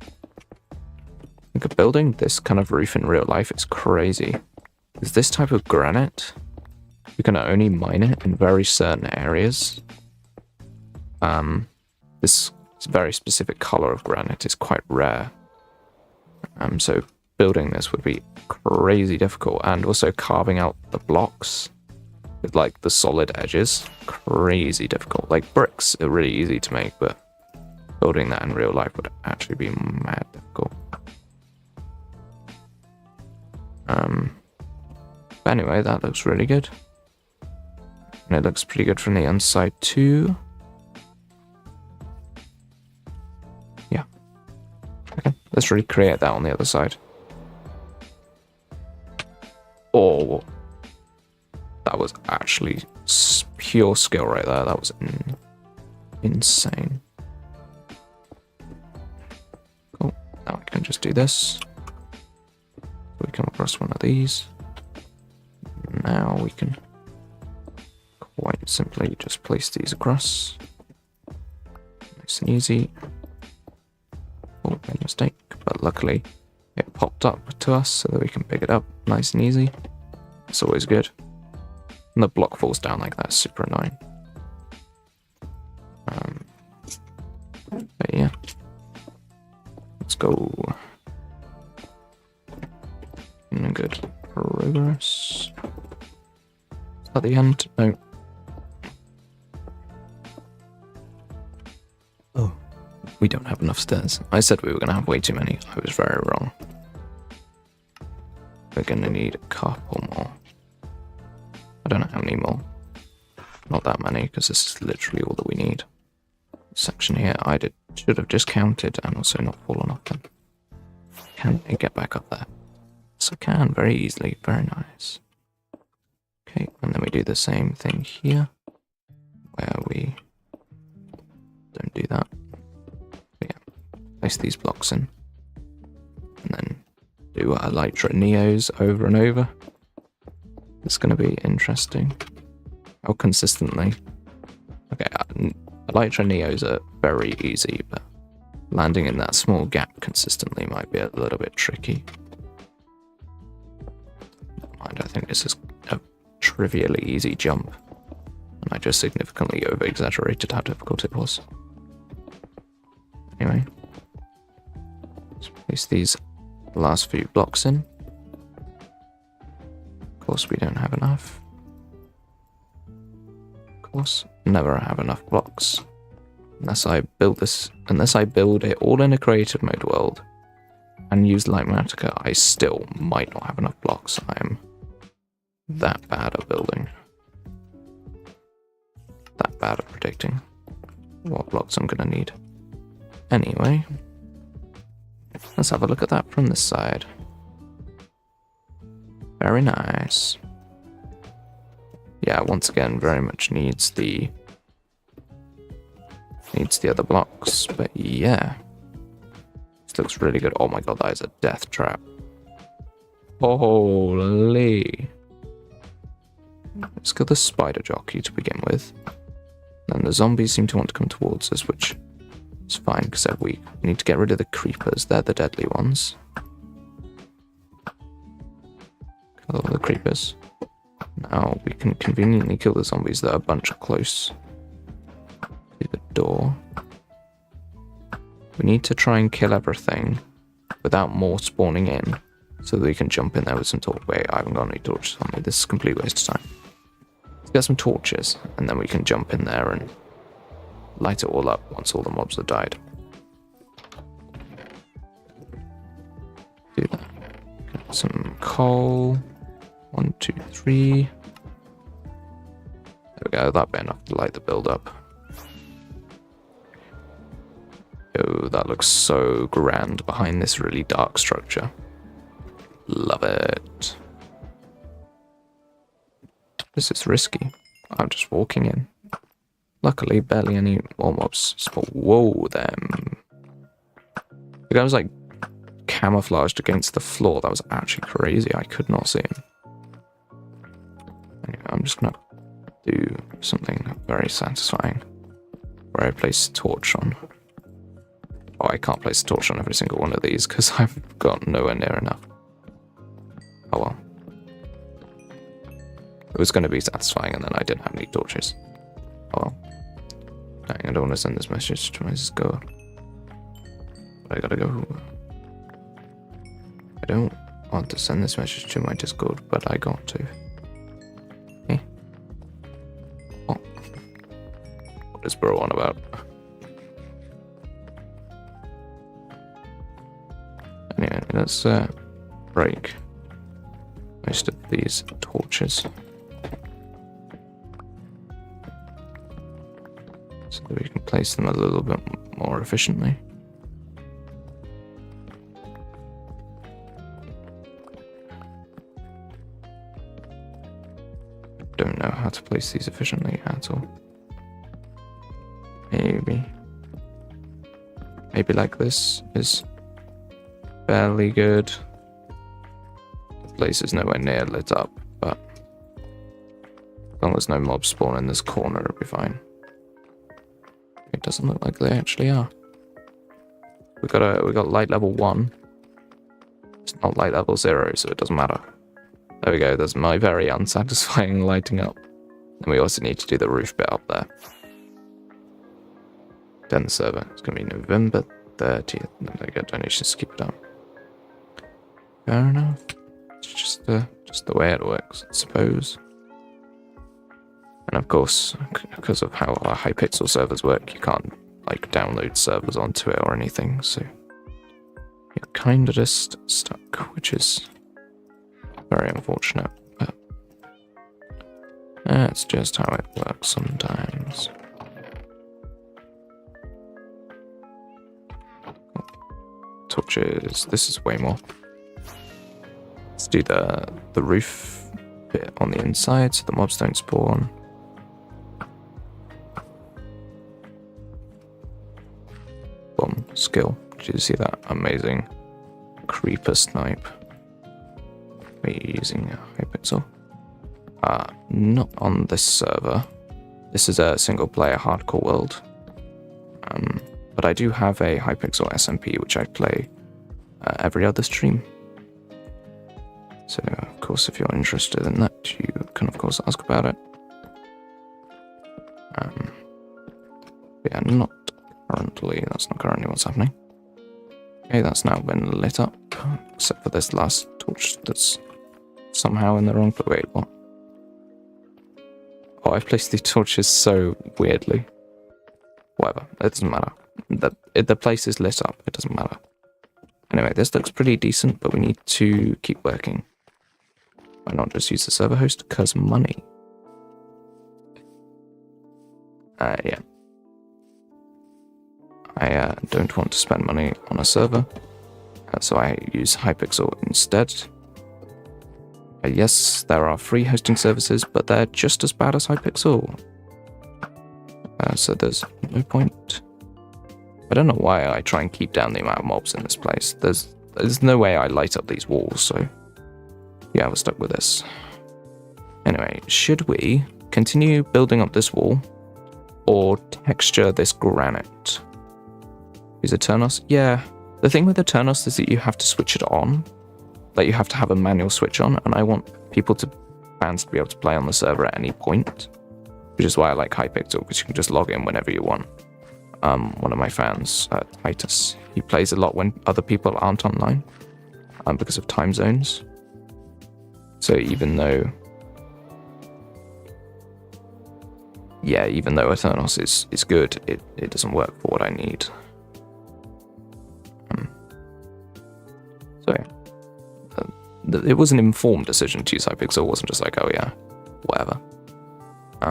Speaker 1: I think building this kind of roof in real life is crazy. Because this type of granite, you can only mine it in very certain areas. This very specific color of granite is quite rare. So building this would be crazy difficult, and also carving out the blocks with like the solid edges. Crazy difficult. Like bricks are really easy to make, but building that in real life would actually be mad difficult. But anyway, that looks really good. And it looks pretty good from the inside too. Yeah. Okay, let's recreate that on the other side. Oh, that was actually pure skill right there. That was insane. Cool. Now we can just do this. We come across one of these. Now we can quite simply just place these across. Nice and easy. Oh, made a mistake, but luckily it popped up to us so that we can pick it up nice and easy. It's always good. And the block falls down like that, super annoying. But yeah. Let's go. Good progress. Is that the end? No. Oh. We don't have enough stairs. I said we were going to have way too many. I was very wrong. We're going to need a couple more. I don't know how many more. Not that many, because this is literally all that we need. This section here, should have just counted and also not fallen off them. Can it get back up there? So I can, very easily. Very nice. Okay, and then we do the same thing here, where we don't do that. But yeah, place these blocks in. And then do Elytra Neos over and over. It's going to be interesting. How consistently. Okay, Elytra Neos are very easy, but landing in that small gap consistently might be a little bit tricky. I think this is a trivially easy jump, and I just significantly over-exaggerated how difficult it was. Anyway, let's place these last few blocks in. Of course, we don't have enough. Of course, never have enough blocks. Unless I build it all in a creative mode world and use Lightmatica, I still might not have enough blocks. I am that bad at building. That bad at predicting what blocks I'm gonna need. Anyway, let's have a look at that from this side. Very nice. Yeah, once again, very much needs the other blocks, but yeah. This looks really good. Oh my god, that is a death trap. Holy. Let's kill the spider jockey to begin with. Then the zombies seem to want to come towards us, which is fine because they're weak. We need to get rid of the creepers. They're the deadly ones. Kill all the creepers. Now we can conveniently kill the zombies that are bunched close to the door. We need to try and kill everything without more spawning in, so that we can jump in there with some torches. Wait, I haven't got any torches on me. This is a complete waste of time. Let's get some torches, and then we can jump in there and light it all up once all the mobs have died. Do that. Get some coal. 1, 2, 3. There we go. That'll be enough to light the build up. Oh, that looks so grand behind this really dark structure. Love it. This is risky. I'm just walking in. Luckily, barely any more mobs spawn. Whoa, them. The guy was like camouflaged against the floor. That was actually crazy. I could not see him. Anyway, I'm just gonna do something very satisfying where I place a torch on. Oh, I can't place a torch on every single one of these because I've got nowhere near enough. Oh well. It was going to be satisfying and then I didn't have any torches. Oh well. Dang, I don't want to send this message to my Discord. But I gotta go. I don't want to send this message to my Discord, but I got to. Okay. is bro on about? Anyway, let's break most of these torches so that we can place them a little bit more efficiently. Don't know how to place these efficiently at all. Maybe like this is fairly good. The place is nowhere near lit up, but as long as no mobs spawn in this corner, it'll be fine. It doesn't look like they actually are. We got light level 1. It's not light level 0, so it doesn't matter. There we go, there's my very unsatisfying lighting up. And we also need to do the roof bit up there. Then the server. It's going to be November 30th. There we go, donations, keep it up. Fair enough. It's just the way it works, I suppose. And of course, because of how our Hypixel servers work, you can't like download servers onto it or anything, so you're kind of just stuck, which is very unfortunate, but that's just how it works sometimes. Torches, this is way more. Let's do the roof bit on the inside so the mobs don't spawn. Bomb skill. Did you see that amazing creeper snipe? We're using Hypixel. Not on this server. This is a single player hardcore world. But I do have a Hypixel SMP which I play every other stream. So of course if you're interested in that, you can of course ask about it. Yeah, not currently, that's not currently what's happening. Okay, that's now been lit up, except for this last torch that's somehow in the wrong place. Wait, what? Oh, I've placed the torches so weirdly. Whatever, it doesn't matter. The place is lit up, it doesn't matter. Anyway, this looks pretty decent, but we need to keep working. Why not just use the server host? Because money. Yeah. I don't want to spend money on a server, so I use Hypixel instead. Yes, there are free hosting services, but they're just as bad as Hypixel. So there's no point. I don't know why I try and keep down the amount of mobs in this place. There's no way I light up these walls, so yeah, we're stuck with this. Anyway, should we continue building up this wall or texture this granite? Is it Turnos? Yeah. The thing with the Turnos is that you have to switch it on. Like, you have to have a manual switch on, and I want fans to be able to play on the server at any point. Which is why I like Hypixel, because you can just log in whenever you want. One of my fans, Titus, he plays a lot when other people aren't online, because of time zones. So even though Ethernos is good, it doesn't work for what I need. So yeah, it was an informed decision to use Hypixel. It wasn't just like, oh yeah, whatever.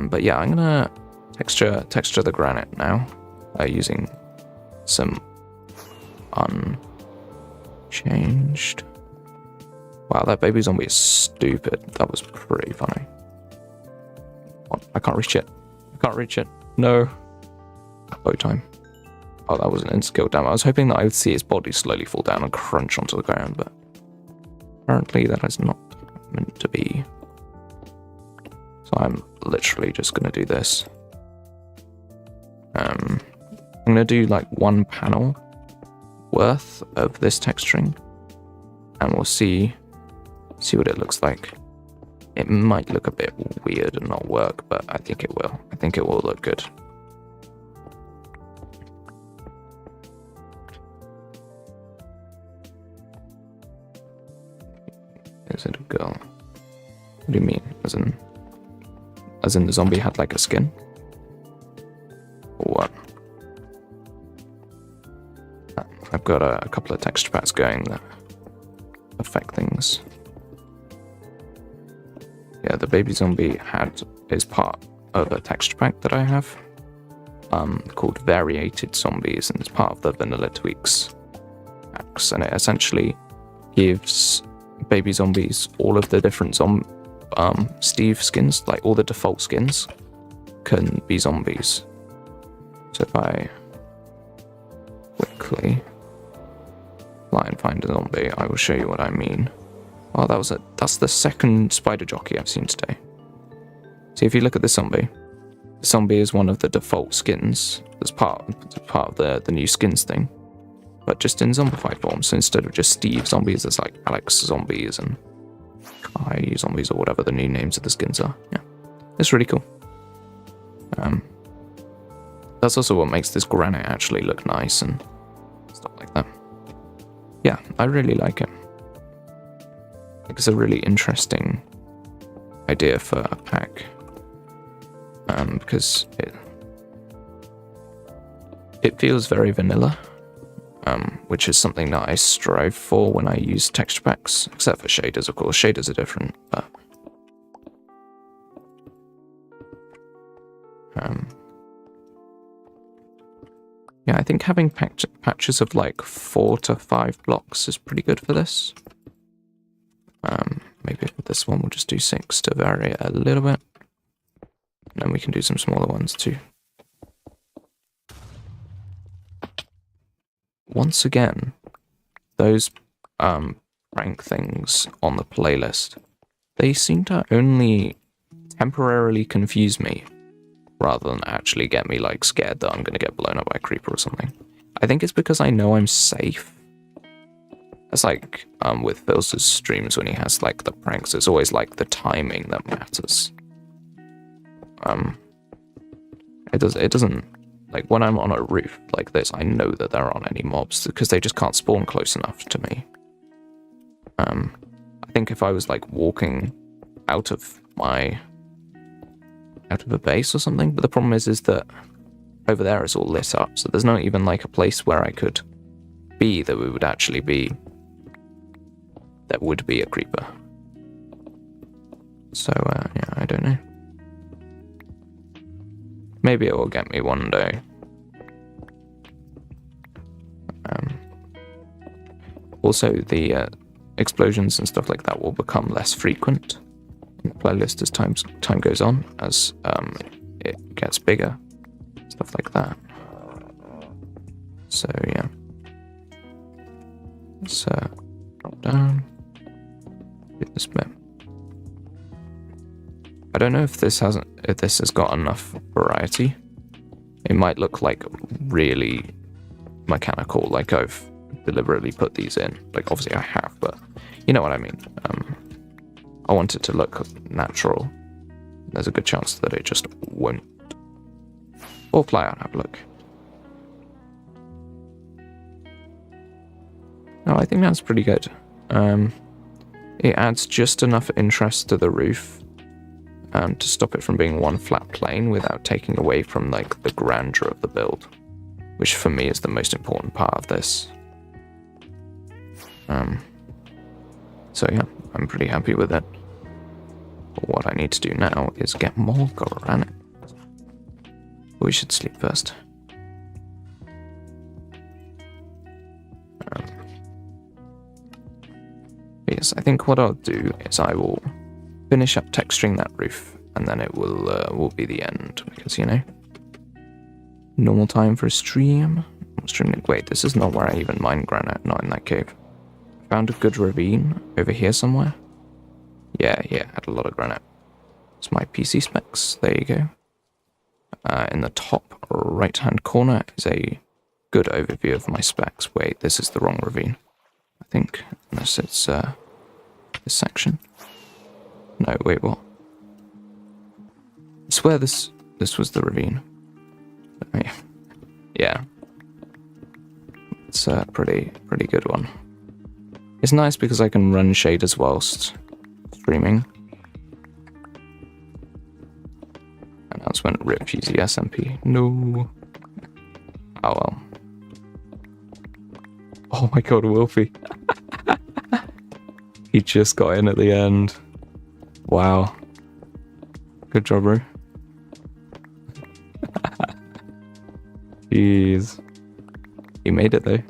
Speaker 1: But yeah, I'm gonna texture the granite now, using some unchanged. Wow, that baby zombie is stupid. That was pretty funny. What? I can't reach it. I can't reach it. No. Bow time. Oh, that was an in-skill. Damn, I was hoping that I would see his body slowly fall down and crunch onto the ground, but apparently that is not meant to be. So I'm literally just going to do this. I'm going to do like one panel worth of this texturing, and we'll see what it looks like. It might look a bit weird and not work, but I think it will. I think it will look good. Is it a girl? What do you mean? As in the zombie had like a skin? got a couple of texture packs going that affect things. Yeah, the baby zombie is part of a texture pack that I have, called Variated Zombies, and it's part of the Vanilla Tweaks packs, and it essentially gives baby zombies all of the different Steve skins, like all the default skins can be zombies. So if I quickly fly and find a zombie, I will show you what I mean. Oh, that's the second spider jockey I've seen today. See, if you look at this zombie, the zombie is one of the default skins that's part of the new skins thing, but just in zombified form. So instead of just Steve zombies, there's like Alex zombies and Kai zombies, or whatever the new names of the skins are. Yeah, it's really cool. That's also what makes this granite actually look nice and stuff like that. Yeah, I really like it. It's a really interesting idea for a pack, because it feels very vanilla, which is something that I strive for when I use texture packs, except for shaders, of course. Shaders are different, but yeah, I think having patches of like 4 to 5 blocks is pretty good for this. Maybe for this one we'll just do 6 to vary it a little bit. And then we can do some smaller ones too. Once again, those prank things on the playlist, they seem to only temporarily confuse me, rather than actually get me like scared that I'm going to get blown up by a creeper or something. I think it's because I know I'm safe. It's like with Phil's streams when he has like the pranks, it's always like the timing that matters. It doesn't, like when I'm on a roof like this, I know that there aren't any mobs because they just can't spawn close enough to me. I think if I was like walking out of a base or something, but the problem is that over there it's all lit up, so there's not even like a place where I could be that would actually be a creeper. So yeah, I don't know. Maybe it will get me one day. Also, the explosions and stuff like that will become less frequent in the playlist as time goes on, as it gets bigger, stuff like that. So yeah, let's drop down, do this bit. I don't know if this has got enough variety. It might look like really mechanical, like I've deliberately put these in. Like obviously I have, but you know what I mean. I want it to look natural. There's a good chance that it just won't. Or fly out and have a look. No, I think that's pretty good. It adds just enough interest to the roof to stop it from being one flat plane without taking away from like the grandeur of the build, which for me is the most important part of this. So yeah, I'm pretty happy with it. But what I need to do now is get more granite. We should sleep first. Yes, I think what I'll do is I will finish up texturing that roof, and then it will be the end, because, you know, normal time for a stream. Wait, this is not where I even mined granite, not in that cave. Found a good ravine over here somewhere. Yeah, had a lot of granite. It's my PC specs, there you go. In the top right hand corner is a good overview of my specs. Wait, this is the wrong ravine, I think, unless it's this section. No, wait, what? I swear this was the ravine. Yeah. It's a pretty good one. It's nice because I can run shaders whilst streaming. Announcement, RIP Fusi SMP. No. Oh well. Oh my god, Wolfie. He just got in at the end. Wow. Good job, bro. Jeez. He made it though.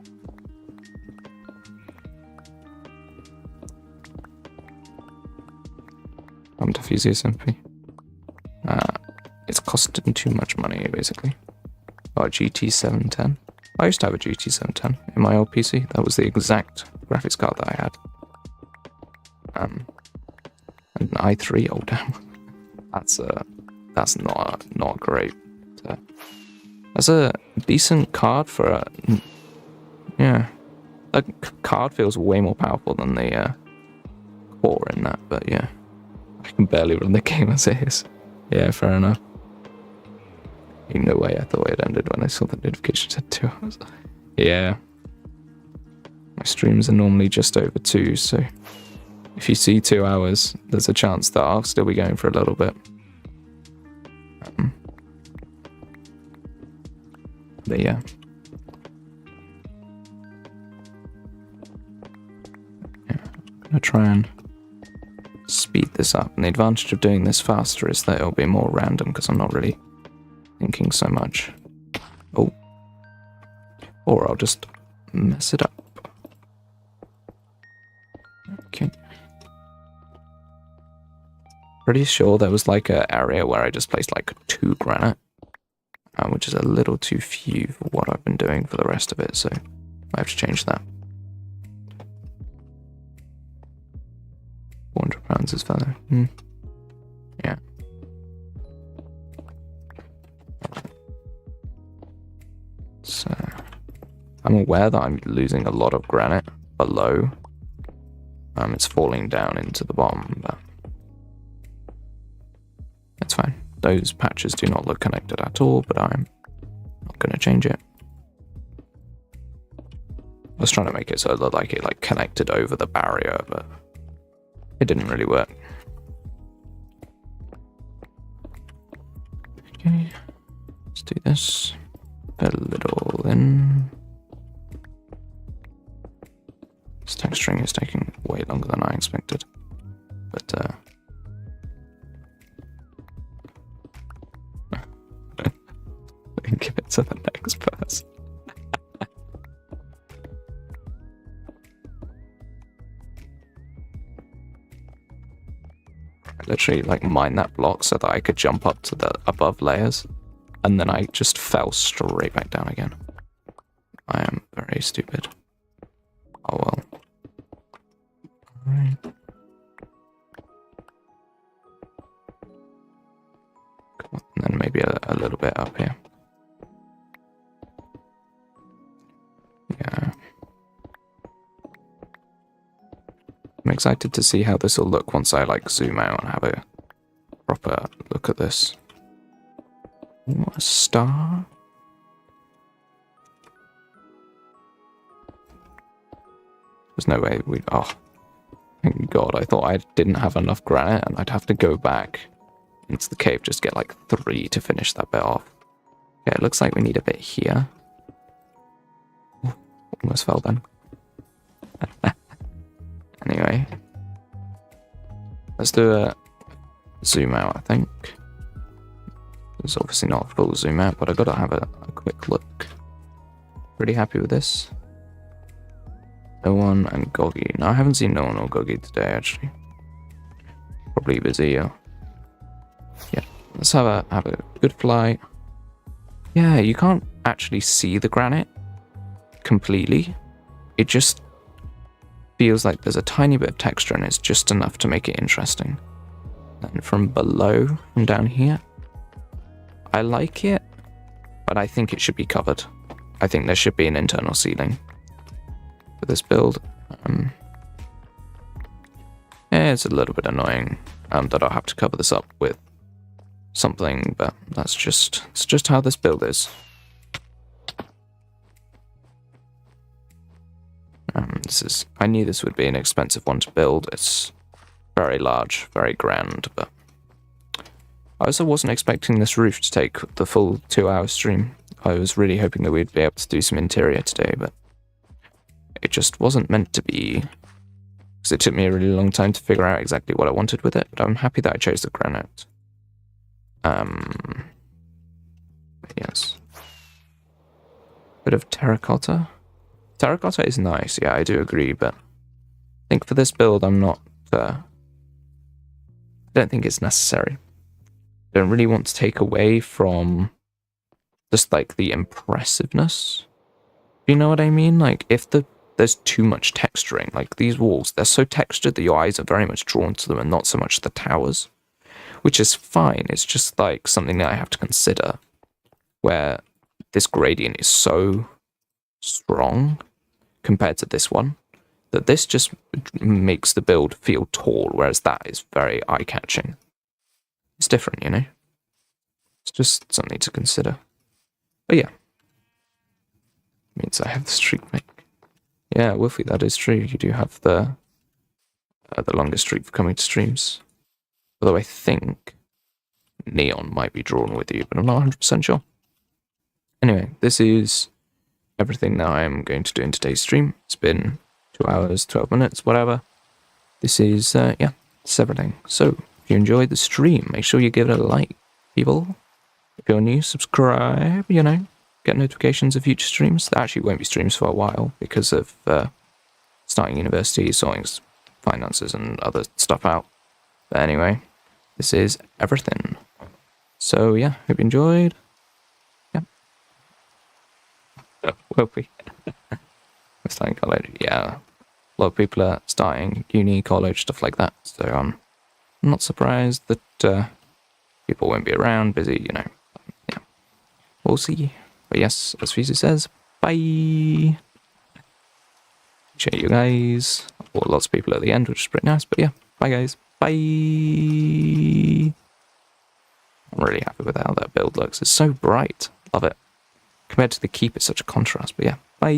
Speaker 1: I'm to Fusi SMP. It's costing too much money, basically. Oh, a GT710. I used to have a GT710 in my old PC. That was the exact graphics card that I had. An i3. Oh damn, that's not great. That's a decent card for a yeah. The card feels way more powerful than the core in that, but yeah, I can barely run the game as it is. Yeah, fair enough. Ain't no way I thought it ended when I saw the notification said 2 hours. Yeah. My streams are normally just over 2, so if you see 2 hours, there's a chance that I'll still be going for a little bit. But yeah. I'm gonna try and speed this up. And the advantage of doing this faster is that it'll be more random because I'm not really thinking so much. Oh. Or I'll just mess it up. Okay. Pretty sure there was like an area where I just placed like 2 granite, which is a little too few for what I've been doing for the rest of it, so I have to change that. 400 pounds is valid. Yeah. So, I'm aware that I'm losing a lot of granite below. It's falling down into the bottom, but it's fine. Those patches do not look connected at all, but I'm not going to change it. I was trying to make it so it looked like it connected over the barrier, but it didn't really work. Okay, let's do this. Put a little in. This texturing is taking way longer than I expected, but give it to the next person. I literally mined that block so that I could jump up to the above layers, and then I just fell straight back down again. I am very stupid. Oh well. Alright. And then maybe a little bit up here. Yeah. I'm excited to see how this will look once I zoom out and have a proper look at this. Ooh, a star. There's no way we'd... Oh, thank God. I thought I didn't have enough granite and I'd have to go back into the cave, just get 3 to finish that bit off. Okay, it looks like we need a bit here. Ooh, almost fell then. Anyway. Let's do a zoom out, I think. It's obviously not a full zoom out, but I've got to have a quick look. Pretty happy with this. No one and Goggy. No, I haven't seen no one or Goggy today, actually. Probably busy, or... Yeah, let's have a good fly. Yeah, you can't actually see the granite completely. It just feels like there's a tiny bit of texture and it's just enough to make it interesting. And from below, from down here, I like it, but I think it should be covered. I think there should be an internal ceiling for this build. Yeah, it's a little bit annoying that I'll have to cover this up with something, but it's just how this build is. I knew this would be an expensive one to build. It's very large, very grand, but I also wasn't expecting this roof to take the full 2-hour stream. I was really hoping that we'd be able to do some interior today, but it just wasn't meant to be. Because it took me a really long time to figure out exactly what I wanted with it, but I'm happy that I chose the granite. Yes. Bit of terracotta. Terracotta is nice, yeah, I do agree, but I think for this build I'm not, I don't think it's necessary. I don't really want to take away from just like the impressiveness. Do you know what I mean? Like if there's too much texturing, like these walls, they're so textured that your eyes are very much drawn to them and not so much the towers, which is fine. It's just like something that I have to consider where this gradient is so strong compared to this one that this just makes the build feel tall, whereas that is very eye-catching. It's different, you know? It's just something to consider. But yeah. Means I have the streak make. Yeah, Wolfie, that is true. You do have the longest streak for coming to streams. Although I think Neon might be drawn with you, but I'm not 100% sure. Anyway, this is everything that I'm going to do in today's stream. It's been 2 hours, 12 minutes, whatever. This is, yeah, it's everything. So, if you enjoyed the stream, make sure you give it a like, people. If you're new, subscribe, you know, get notifications of future streams. There actually won't be streams for a while because of starting university, sorting finances and other stuff out. But anyway, this is everything. So, yeah, hope you enjoyed. Wolfie. We're starting college. Yeah. A lot of people are starting uni, college, stuff like that. So I'm not surprised that people won't be around, busy, you know. Yeah. We'll see. But yes, as Fusi says, bye. Appreciate you guys. Or lots of people at the end, which is pretty nice. But yeah, bye guys. Bye. I'm really happy with how that build looks. It's so bright. Love it. Compared to the keep, it's such a contrast. But yeah, bye.